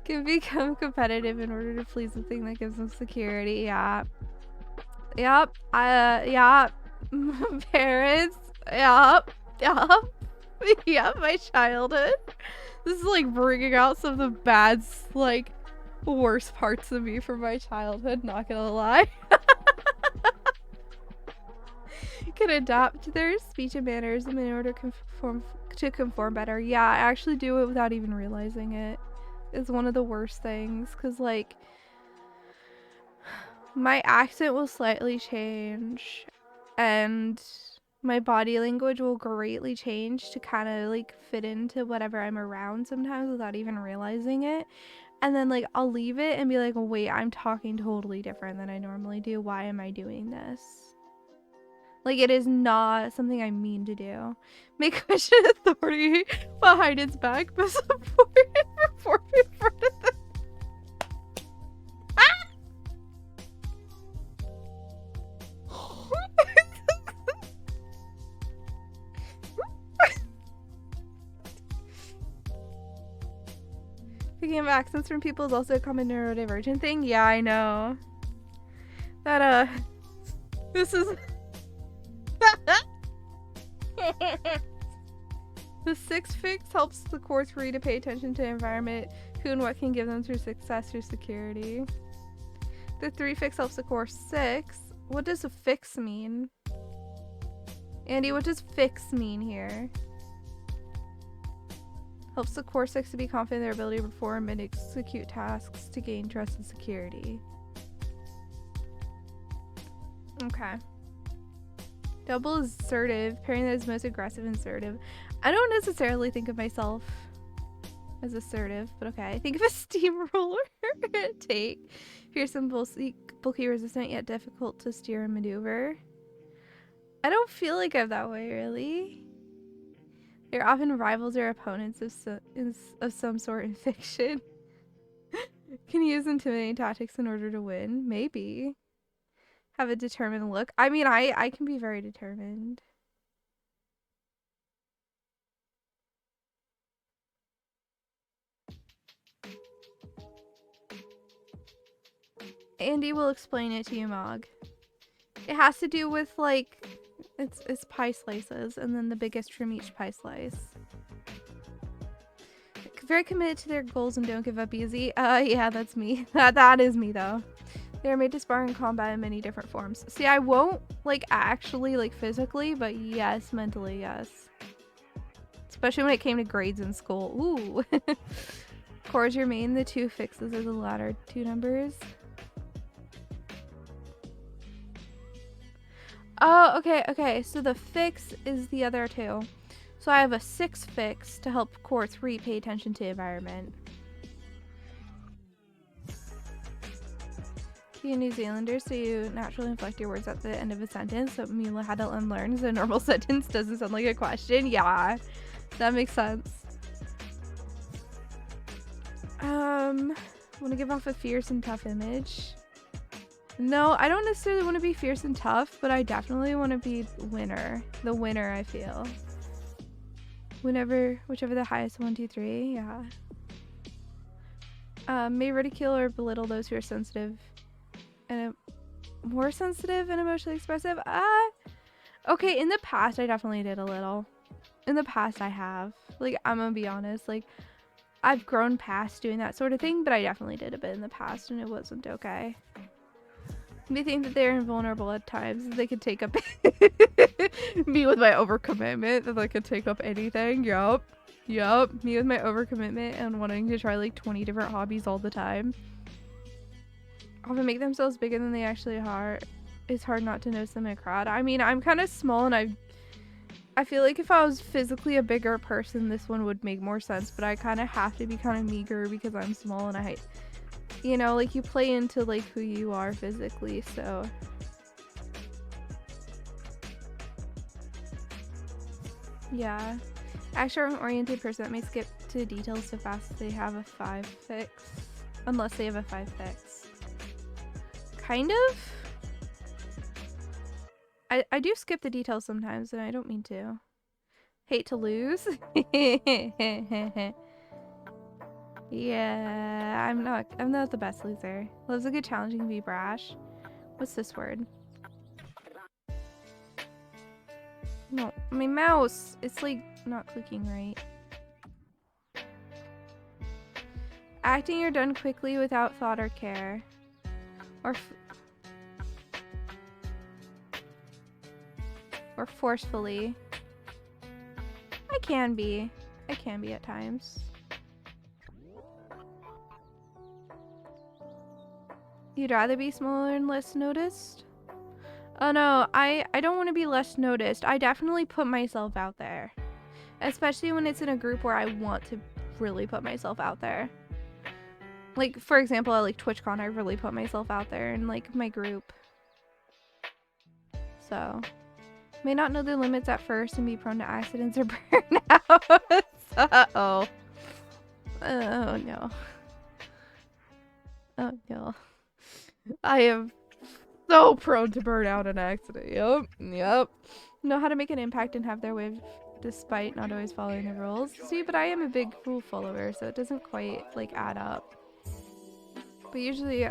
Can become competitive in order to please the thing that gives them security. Yeah. Yep. Yeah. Parents. Yep. Yep. My childhood. This is like bringing out some of the bad, like, worst parts of me from my childhood, not gonna lie. Can adapt their speech and mannerism in order to conform better. Yeah, I actually do it without even realizing it. It's one of the worst things, because, like, my accent will slightly change, and my body language will greatly change to kind of, like, fit into whatever I'm around sometimes without even realizing it. And then, like, I'll leave it and be like, wait, I'm talking totally different than I normally do. Why am I doing this? Like, it is not something I mean to do. Make question authority behind its back, but support it report in front of them. Picking up accents from people is also a common neurodivergent thing. Yeah, I know. That, this is... The 6 fix helps the core 3 to pay attention to environment, who and what can give them through success or security. The 3 fix helps the core 6. What does a fix mean? Andy, what does fix mean here? Helps the core 6 to be confident in their ability to perform and execute tasks to gain trust and security. Okay. Double is assertive, pairing that is most aggressive and assertive. I don't necessarily think of myself as assertive, but okay. Think of a steamroller. Take. Fierce and bulky, resistant, yet difficult to steer and maneuver. I don't feel like I'm that way, really. They're often rivals or opponents of some sort in fiction. Can use intimidating tactics in order to win. Maybe. Have a determined look. I mean, I can be very determined. Andy will explain it to you, Mog. It has to do with, like, it's pie slices, and then the biggest from each pie slice. Very committed to their goals and don't give up easy. Yeah, that's me. That is me, though. They're made to spar in combat in many different forms. See, I won't, like, actually, like, physically, but yes, mentally, yes. Especially when it came to grades in school. Ooh. Cores your main, the 2 fixes are the latter 2 numbers. Oh, okay. So the fix is the other 2. So I have a 6 fix to help core 3 pay attention to environment. You're New Zealander, so you naturally inflect your words at the end of a sentence. So Mila had to unlearn. So a normal sentence doesn't sound like a question. Yeah, that makes sense. Want to give off a fierce and tough image. No, I don't necessarily want to be fierce and tough, but I definitely want to be winner. The winner, I feel. Whichever the highest 1, 2, 3, yeah. May ridicule or belittle those who are sensitive and more sensitive and emotionally expressive. Okay, in the past I definitely did a little. In the past I have. Like, I'm gonna be honest, like, I've grown past doing that sort of thing, but I definitely did a bit in the past and it wasn't okay. They think that they're invulnerable at times. They could take up me with my overcommitment, that they could take up anything. Yup. Me with my overcommitment and wanting to try like 20 different hobbies all the time. Often make themselves bigger than they actually are. It's hard not to notice them in a crowd. I mean, I'm kind of small and I feel like if I was physically a bigger person, this one would make more sense, but I kind of have to be kind of meager because I'm small and you know, like, you play into, like, who you are physically, so. Yeah. Action-oriented person that may skip to details so fast as they have a 5 fix. Unless they have a 5 fix. Kind of? I do skip the details sometimes, and I don't mean to. Hate to lose. Yeah, I'm not the best loser. Loves a good challenge and can be brash. What's this word? No, my mouse! It's like not clicking right. Acting or done quickly without thought or care. Or forcefully. I can be at times. You'd rather be smaller and less noticed? Oh no, I don't want to be less noticed. I definitely put myself out there. Especially when it's in a group where I want to really put myself out there. Like, for example, at like TwitchCon, I really put myself out there in like my group. So, may not know the limits at first and be prone to accidents or burnouts. Uh-oh. Oh no. Oh no. I am so prone to burn out and accident. Yep. Know how to make an impact and have their way despite not always following the rules. See, but I am a big rule follower, so it doesn't quite like add up. But usually,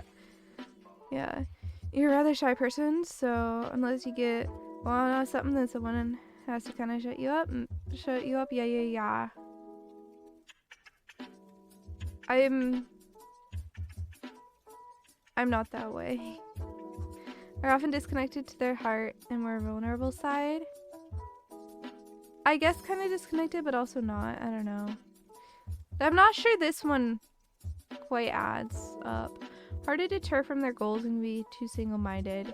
yeah. You're a rather shy person, so unless you get something, then someone has to kind of shut you up. Yeah. I'm not that way. Are often disconnected to their heart and more vulnerable side. I guess kind of disconnected, but also not. I don't know. I'm not sure this one quite adds up. Hard to deter from their goals and be too single-minded.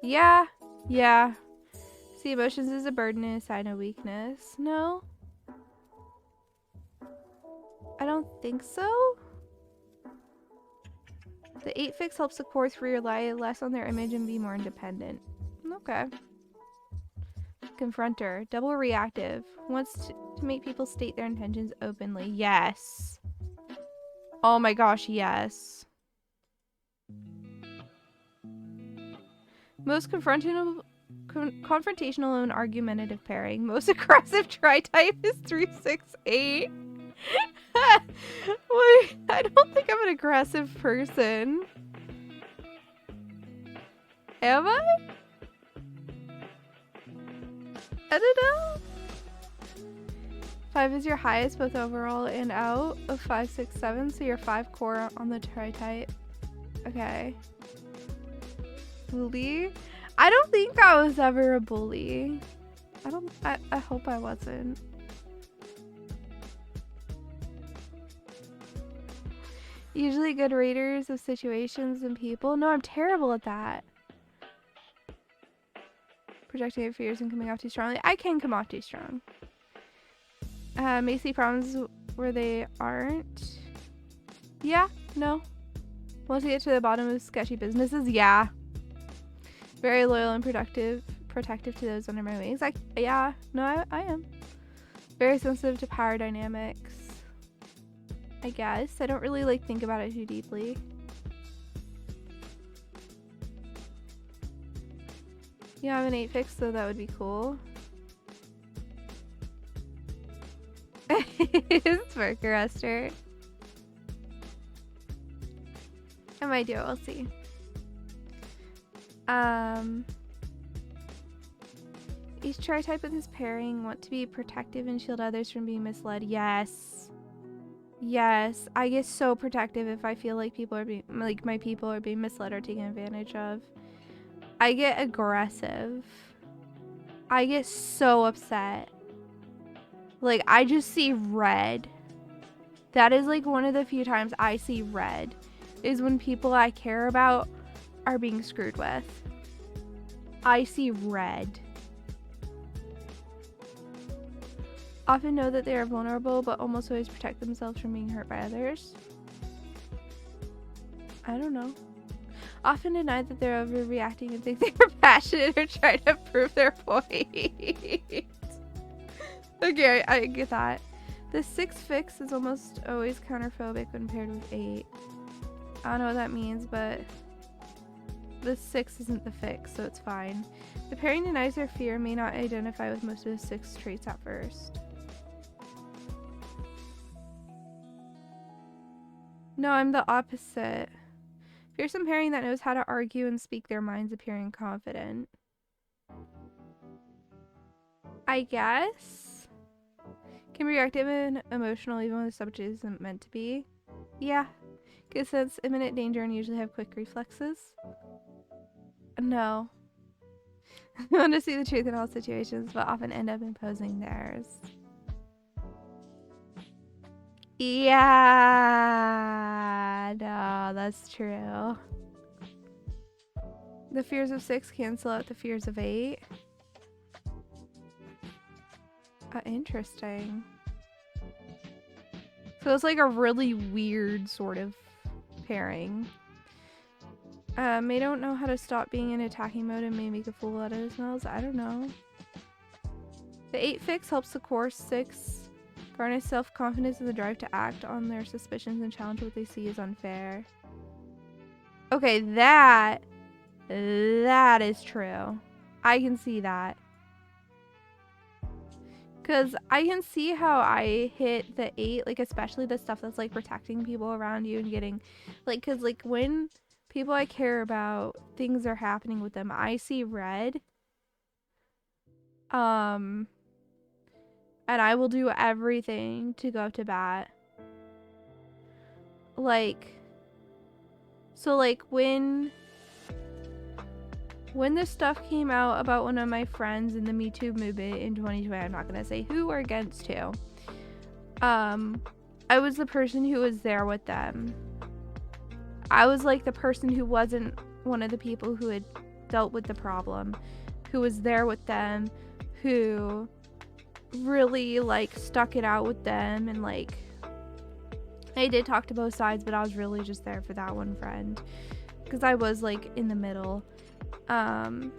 Yeah. Yeah. See, emotions is a burden and a sign of weakness. No? I don't think so. The 8 fix helps the core 3 rely less on their image and be more independent. Okay. Confronter. Double reactive. Wants to make people state their intentions openly. Yes. Oh my gosh, yes. Most confrontational and argumentative pairing. Most aggressive tri-type is 368. Wait, I don't think I'm an aggressive person. Am I? I don't know. 5 is your highest both overall and out of 5, 6, 7. So you're 5 core on the tri-type. Okay. Bully? I don't think I was ever a bully. I hope I wasn't. Usually good raters of situations and people. No, I'm terrible at that. Projecting your fears and coming off too strongly. I can come off too strong. May see problems where they aren't. Yeah, no. Once you get to the bottom of sketchy businesses, yeah. Very loyal and protective to those under my wings. Yeah, no, I am. Very sensitive to power dynamics. I guess. I don't really think about it too deeply. You have an 8 fix, so that would be cool. Spark arrestor. I might do it, we'll see. Each tri-type of this pairing want to be protective and shield others from being misled. Yes. Yes. I get so protective if I feel like my people are being misled or taken advantage of. I get aggressive. I get so upset. I just see red. That is one of the few times I see red. Is when people I care about are being screwed with. I see red. Often know that they are vulnerable, but almost always protect themselves from being hurt by others. I don't know. Often deny that they're overreacting and think they're passionate or try to prove their point. Okay, I get that. The 6 fix is almost always counterphobic when paired with 8. I don't know what that means, but the 6 isn't the fix, so it's fine. The pairing denies their fear and may not identify with most of the 6 traits at first. No, I'm the opposite. Fearsome pairing that knows how to argue and speak their minds, appearing confident. I guess. Can be reactive and emotional even when the subject isn't meant to be. Yeah. Can sense imminent danger and usually have quick reflexes. No. I want to see the truth in all situations, but often end up imposing theirs. Yeah, no, that's true. The fears of 6 cancel out the fears of 8. Interesting. So it's a really weird sort of pairing. May don't know how to stop being in attacking mode and may make a fool out of themselves. I don't know. The 8 fix helps the core 6 garner self-confidence and the drive to act on their suspicions and challenge what they see as unfair. Okay, that is true. I can see that. Because I can see how I hit the 8, especially the stuff that's protecting people around you and getting because when people I care about, things are happening with them, I see red. And I will do everything to go up to bat. So when when this stuff came out about one of my friends in the Me Too movement in 2020, I'm not gonna say who or against who. I was the person who was there with them. I was like the person who wasn't one of the people who had dealt with the problem, who was there with them, who really like stuck it out with them, and like I did talk to both sides, but I was really just there for that one friend because I was like in the middle. And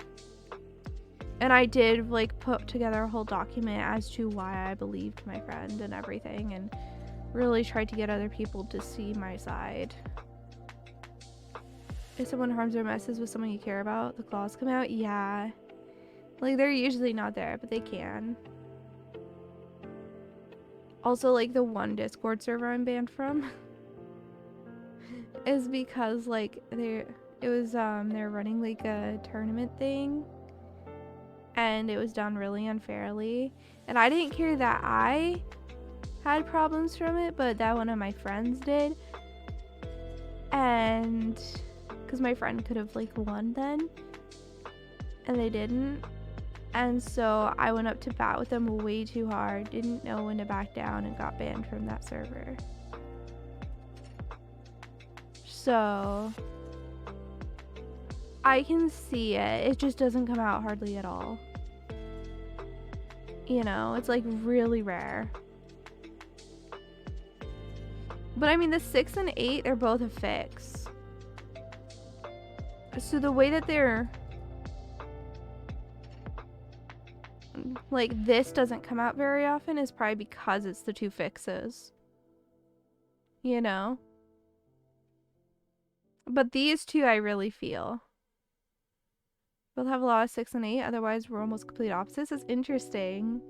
I did like put together a whole document as to why I believed my friend and everything, and really tried to get other people to see my side. If someone harms or messes with someone you care about, the claws come out? Yeah. Like, they're usually not there, but they can. Also, like, the one Discord server I'm banned from is because, like, they're running, like, a tournament thing, and it was done really unfairly, and I didn't care that I had problems from it, but that one of my friends did, and because my friend could have like won then, and they didn't, and so I went up to bat with them way too hard, didn't know when to back down, and got banned from that server. So I can see it just doesn't come out hardly at all, you know, it's like really rare. But I mean, the 6 and 8, they're both a fix. So the way that they're like, this doesn't come out very often is probably because it's the 2 fixes, you know. But these 2 I really feel both have a lot of 6 and 8, otherwise we're almost complete opposites. It's interesting.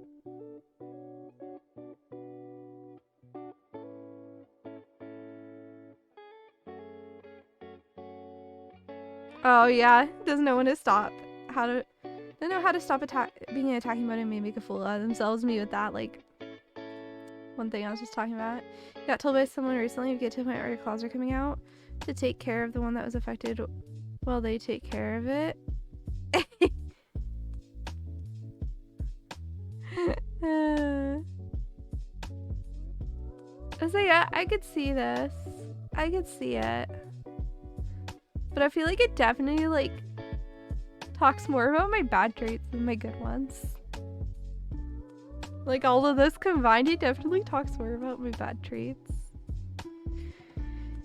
Oh yeah, doesn't know when to stop. Don't know how to stop being in attacking mode and make a fool out of themselves. Me with that, like, one thing I was just talking about. Got told by someone recently, if you get to the point where your claws are coming out, to take care of the one that was affected while they take care of it. So yeah, I could see this. I could see it. But I feel like it definitely, like, talks more about my bad traits than my good ones. Like, all of this combined, it definitely talks more about my bad traits.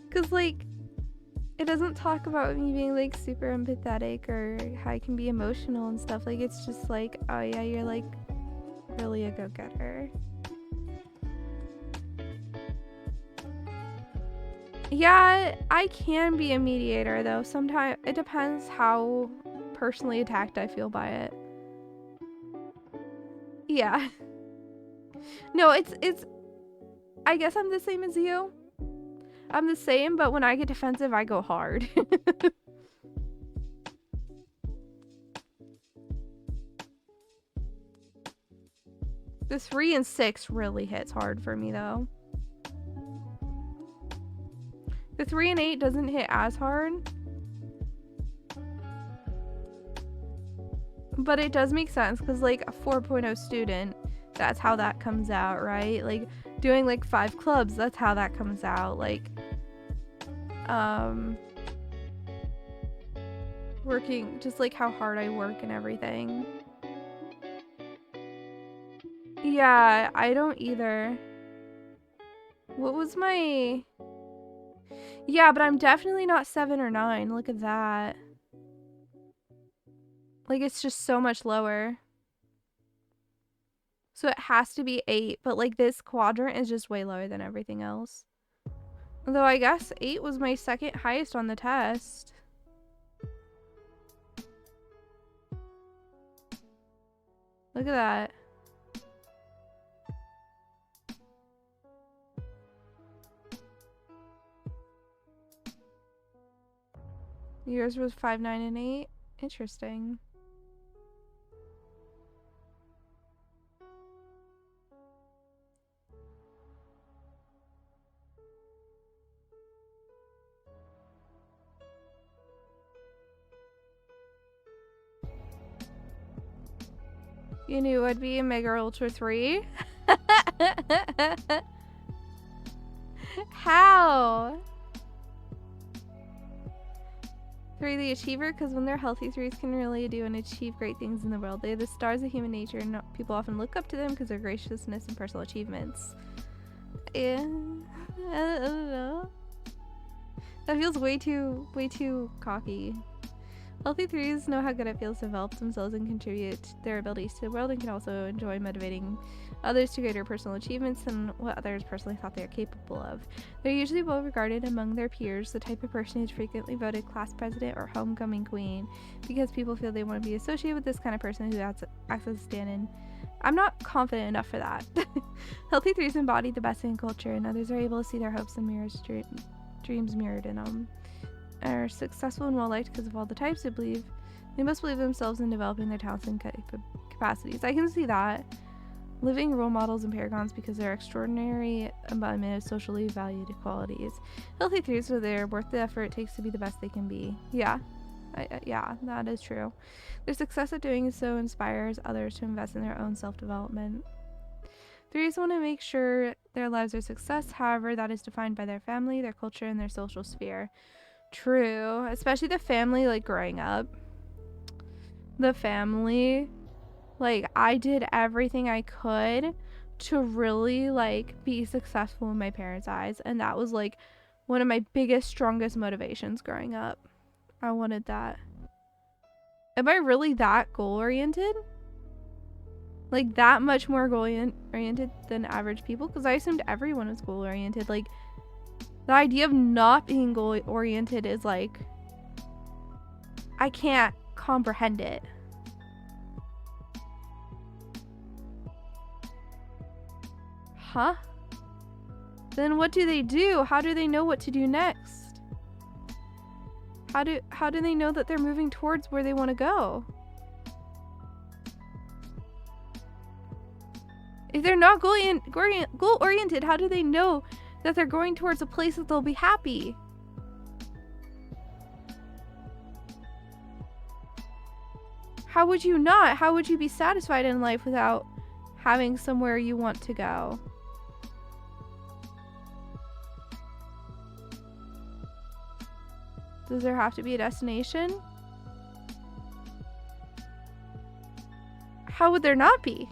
Because, like, it doesn't talk about me being, like, super empathetic or how I can be emotional and stuff. Like, it's just like, oh yeah, you're, like, really a go-getter. Yeah, I can be a mediator, though. Sometimes it depends how personally attacked I feel by it. Yeah. No, it's I guess I'm the same as you. I'm the same, but when I get defensive, I go hard. The 3 and 6 really hits hard for me, though. The 3 and 8 doesn't hit as hard. But it does make sense, because, like, a 4.0 student, that's how that comes out, right? Like, doing, like, 5 clubs, that's how that comes out. Like, working, just, like, how hard I work and everything. Yeah, I don't either. What was my... Yeah, but I'm definitely not 7 or 9. Look at that. Like, it's just so much lower. So it has to be 8, but, like, this quadrant is just way lower than everything else. Although I guess 8 was my second highest on the test. Look at that. Yours was 5, 9, and 8. Interesting. You knew I'd be a Mega Ultra 3? How? 3, the achiever, because when they're healthy, 3s can really do and achieve great things in the world. They're the stars of human nature, and people often look up to them because of their graciousness and personal achievements. Yeah, I don't know. That feels way too cocky. Healthy 3s know how good it feels to develop themselves and contribute their abilities to the world, and can also enjoy motivating others to greater personal achievements than what others personally thought they are capable of. They're usually well regarded among their peers, the type of person who's frequently voted class president or homecoming queen, because people feel they want to be associated with this kind of person who acts as a stand-in. I'm not confident enough for that. Healthy 3s embody the best in culture, and others are able to see their hopes and dreams mirrored in them. Are successful and well liked because of all the types they must believe themselves in developing their talents and capacities. I can see that. Living role models and paragons because they're extraordinary embodiment of socially valued qualities. Healthy 3s are there, worth the effort it takes to be the best they can be. Yeah, yeah, that is true. Their success at doing so inspires others to invest in their own self-development. 3s want to make sure their lives are success, however, that is defined by their family, their culture, and their social sphere. True, especially the family, like growing up. The family, like I did everything I could to really like be successful in my parents' eyes, and that was like one of my biggest, strongest motivations growing up. I wanted that. Am I really that goal oriented? Like that much more goal oriented than average people? Because I assumed everyone was goal oriented. Like the idea of not being goal oriented is like, I can't comprehend it. Huh? Then what do they do? How do they know what to do next? How do they know that they're moving towards where they want to go? If they're not goal oriented, how do they know that they're going towards a place that they'll be happy? How would you not? How would you be satisfied in life without having somewhere you want to go? Does there have to be a destination? How would there not be?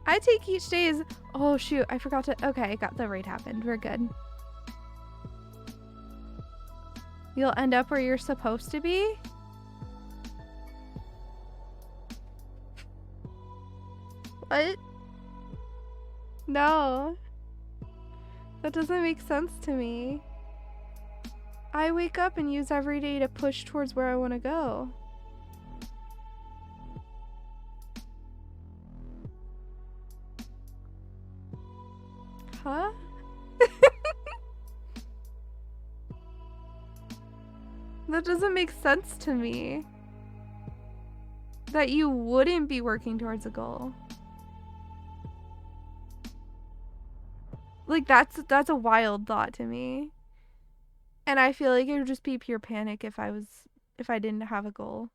I take each day as, oh shoot, I forgot to, okay, got the raid happened. We're good. You'll end up where you're supposed to be? What? No. That doesn't make sense to me. I wake up and use every day to push towards where I want to go. Huh? That doesn't make sense to me. That you wouldn't be working towards a goal. Like that's a wild thought to me. And I feel like it would just be pure panic if I didn't have a goal.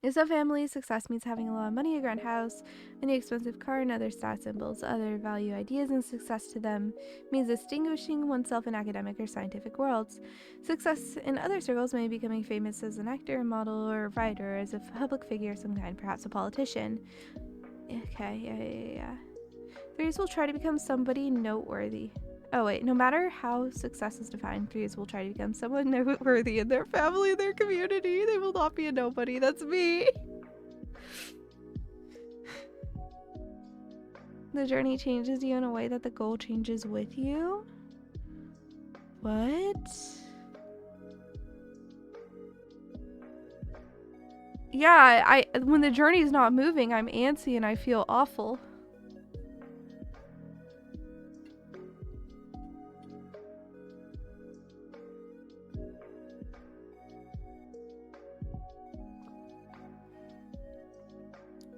In some families, success means having a lot of money, a grand house, a new expensive car, and other status symbols. Other value ideas, and success to them means distinguishing oneself in academic or scientific worlds. Success in other circles may be becoming famous as an actor, model, or writer, as a public figure of some kind, perhaps a politician. Okay, yeah. 3s will try to become somebody noteworthy. Oh wait, no matter how success is defined, 3s will try to become someone noteworthy in their family, their community. They will not be a nobody. That's me. The journey changes you in a way that the goal changes with you. What? Yeah, when the journey is not moving, I'm antsy and I feel awful.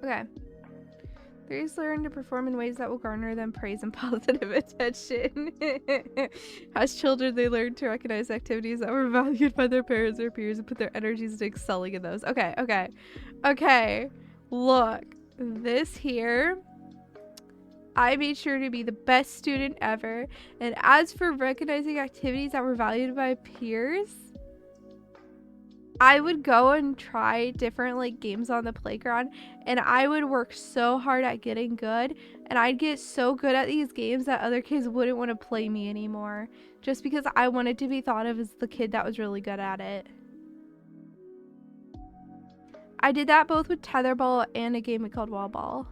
Okay. Threes learn to perform in ways that will garner them praise and positive attention. As children, they learn to recognize activities that were valued by their parents or peers and put their energies into excelling in those. Okay. Look, this here, I made sure to be the best student ever. And as for recognizing activities that were valued by peers, I would go and try different like games on the playground, and I would work so hard at getting good, and I'd get so good at these games that other kids wouldn't want to play me anymore, just because I wanted to be thought of as the kid that was really good at it. I did that both with tetherball and a game we called wall ball.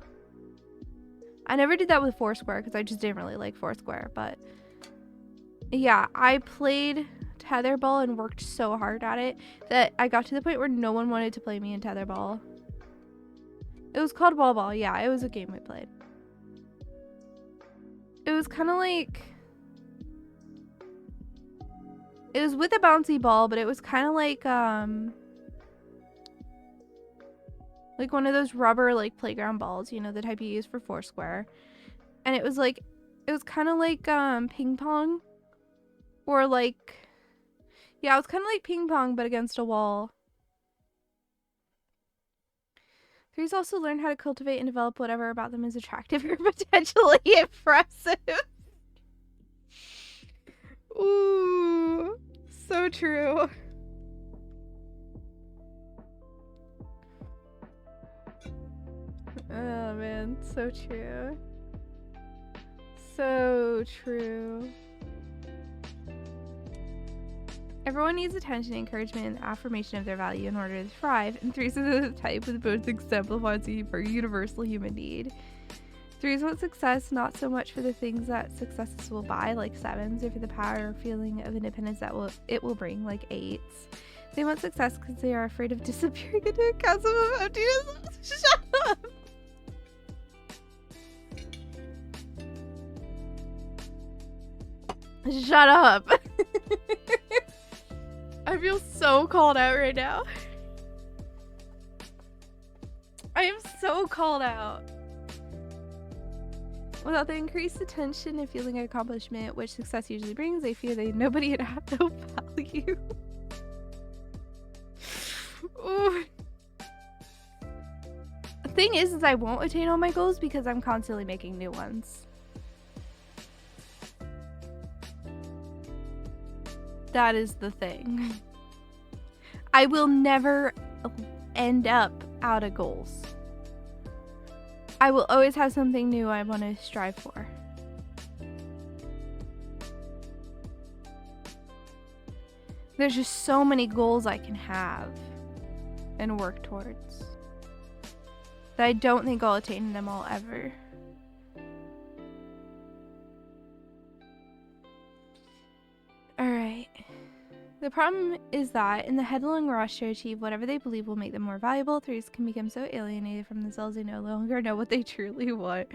I never did that with Foursquare because I just didn't really like Foursquare, but yeah, I played tetherball and worked so hard at it that I got to the point where no one wanted to play me in tetherball. It was called wall ball. Yeah, it was a game we played. It was kind of like, it was with a bouncy ball, but it was kind of like one of those rubber like playground balls, you know, the type you use for Foursquare. And it was like, it was kind of like ping pong, or like, yeah, it was kind of like ping pong, but against a wall. Threes also learn how to cultivate and develop whatever about them is attractive or potentially impressive. Ooh, so true. Oh man, so true. So true. Everyone needs attention, encouragement, and affirmation of their value in order to thrive, and threes are the type that both exemplifies the universal human need. Threes want success not so much for the things that successes will buy, like sevens, or for the power or feeling of independence that it will bring, like eights. They want success because they are afraid of disappearing into a chasm of emptiness. Shut up! Shut up! I feel so called out right now. I am so called out. Without the increased attention and feeling of accomplishment, which success usually brings, they fear that nobody would have no value. Ooh. The thing is I won't attain all my goals because I'm constantly making new ones. That is the thing. I will never end up out of goals. I will always have something new I want to strive for. There's just so many goals I can have and work towards that I don't think I'll attain them all ever. Alright. The problem is that in the headlong rush to achieve whatever they believe will make them more valuable, threes can become so alienated from themselves they no longer know what they truly want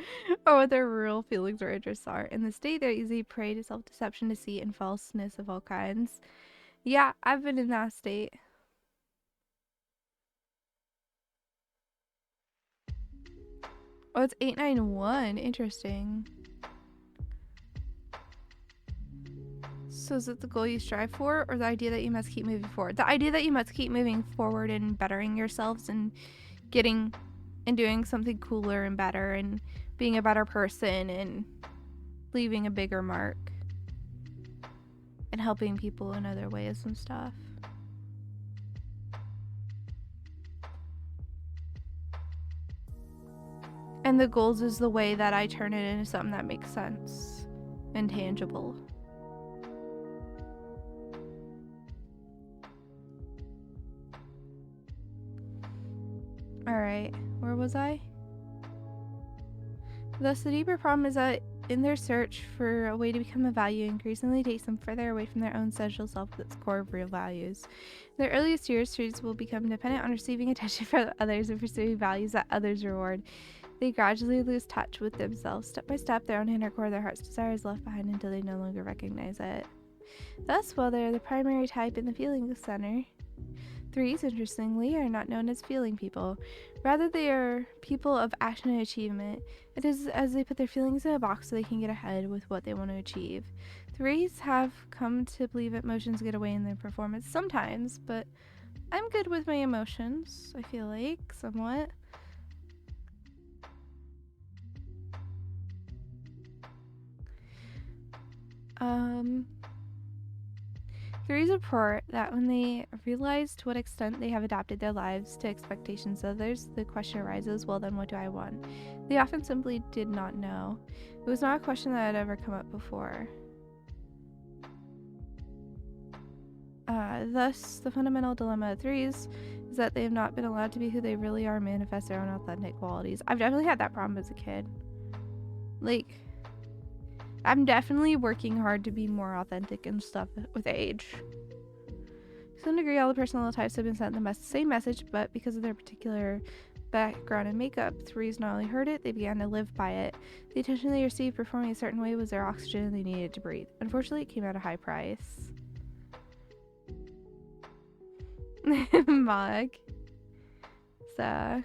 or what their real feelings or interests are. In this state, they're easy prey to self-deception, deceit, and falseness of all kinds. Yeah, I've been in that state. Oh, it's 891. Interesting. So is it the goal you strive for, or the idea that you must keep moving forward? The idea that you must keep moving forward and bettering yourselves and getting and doing something cooler and better and being a better person and leaving a bigger mark and helping people in other ways and stuff. And the goals is the way that I turn it into something that makes sense and tangible. Alright, where was I? Thus, the deeper problem is that in their search for a way to become a value increasingly takes them further away from their own social self at its core of real values. In their earliest years, students will become dependent on receiving attention from others and pursuing values that others reward. They gradually lose touch with themselves. Step by step, their own inner core, their heart's desire is left behind until they no longer recognize it. Thus, while they're the primary type in the feelings center, Threes, interestingly, are not known as feeling people. Rather, they are people of action and achievement. It is as they put their feelings in a box so they can get ahead with what they want to achieve. Threes have come to believe emotions get away in their performance sometimes, but I'm good with my emotions, I feel like, somewhat. Threes report that when they realize to what extent they have adapted their lives to expectations of others, the question arises, well then what do I want? They often simply did not know. It was not a question that had ever come up before. Thus, the fundamental dilemma of threes is that they have not been allowed to be who they really are and manifest their own authentic qualities. I've definitely had that problem as a kid. Like, I'm definitely working hard to be more authentic and stuff with age. To some degree, all the personality types have been sent the same message, but because of their particular background and makeup, threes not only heard it, they began to live by it. The attention they received performing a certain way was their oxygen they needed to breathe. Unfortunately, it came at a high price. Mug. So,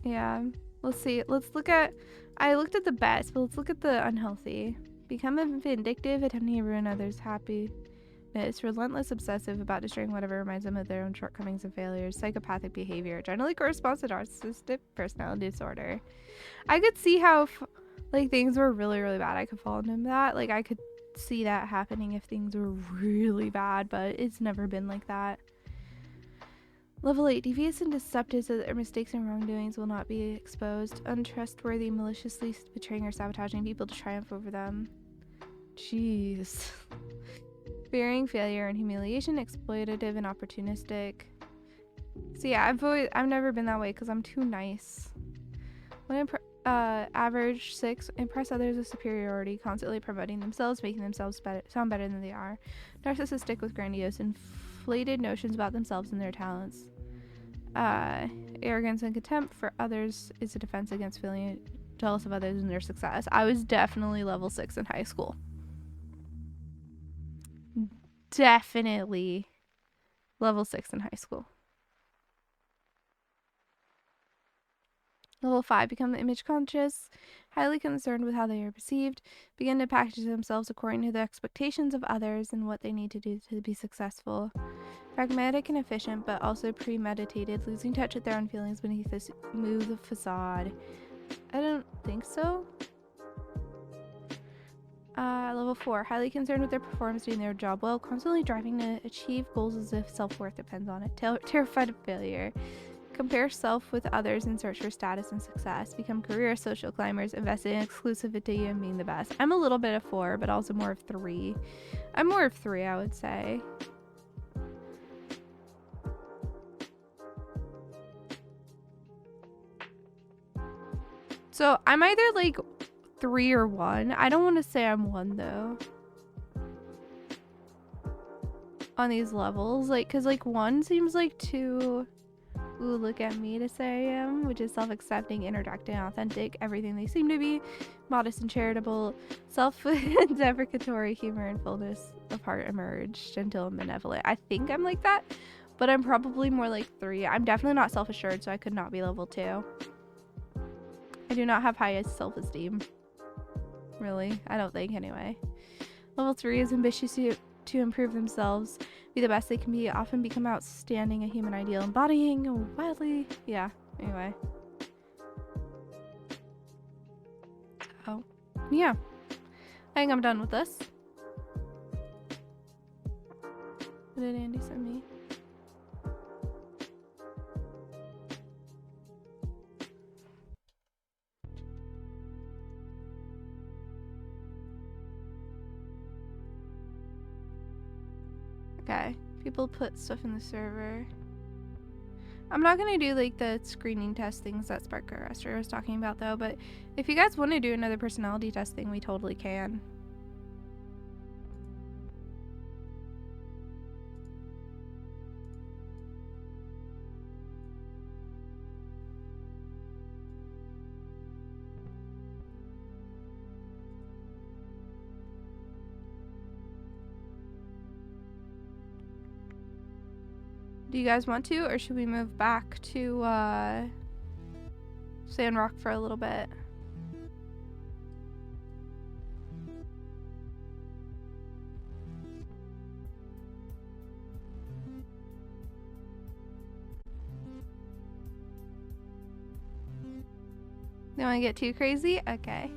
yeah. Let's see. Let's look at... I looked at the best, but let's look at the unhealthy. Become vindictive, attempting to ruin others' happiness, relentless, obsessive about destroying whatever reminds them of their own shortcomings and failures, psychopathic behavior, generally corresponds to narcissistic personality disorder. I could see how, like, things were really, really bad. I could fall into that. Like, I could see that happening if things were really bad, but it's never been like that. Level 8. Devious and deceptive so that their mistakes and wrongdoings will not be exposed. Untrustworthy, maliciously betraying or sabotaging people to triumph over them. Jeez. Fearing failure and humiliation, exploitative and opportunistic. So yeah, I've never been that way because I'm too nice. When average 6, impress others with superiority, constantly promoting themselves, making themselves sound better than they are. Narcissistic with grandiose, inflated notions about themselves and their talents. Arrogance and contempt for others is a defense against feeling jealous of others and their success. I was definitely level 6 in high school. Definitely level 6 in high school. Level 5, become image conscious, highly concerned with how they are perceived, begin to package themselves according to the expectations of others and what they need to do to be successful. Pragmatic and efficient, but also premeditated, losing touch with their own feelings beneath this smooth facade. I don't think so. Level 4, highly concerned with their performance, doing their job well, constantly driving to achieve goals as if self-worth depends on it. Terrified of failure. Compare self with others in search for status and success. Become career social climbers, invest in exclusivity and being the best. I'm a little bit of 4, but also more of 3. I'm more of 3, I would say. So I'm either like 3 or 1. I don't want to say I'm 1 though. On these levels, like, cause like 1 seems like too. Ooh, look at me to say I am, which is self-accepting, interacting, authentic, everything they seem to be, modest and charitable, self-deprecatory, humor and fullness of heart emerged, gentle and benevolent. I think I'm like that, but I'm probably more like 3. I'm definitely not self-assured, so I could not be level 2. I do not have highest self-esteem. Really, I don't think anyway. Level 3 is ambitious to improve themselves, be the best they can be, often become outstanding, a human ideal, embodying wildly. Yeah, anyway. Oh, yeah. I think I'm done with this. What did Andy send me? Okay, people put stuff in the server. I'm not gonna do like the screening test things that Sparker Esther was talking about though, but if you guys want to do another personality test thing, we totally can. Do you guys want to, or should we move back to Sandrock for a little bit? You want to get too crazy? Okay.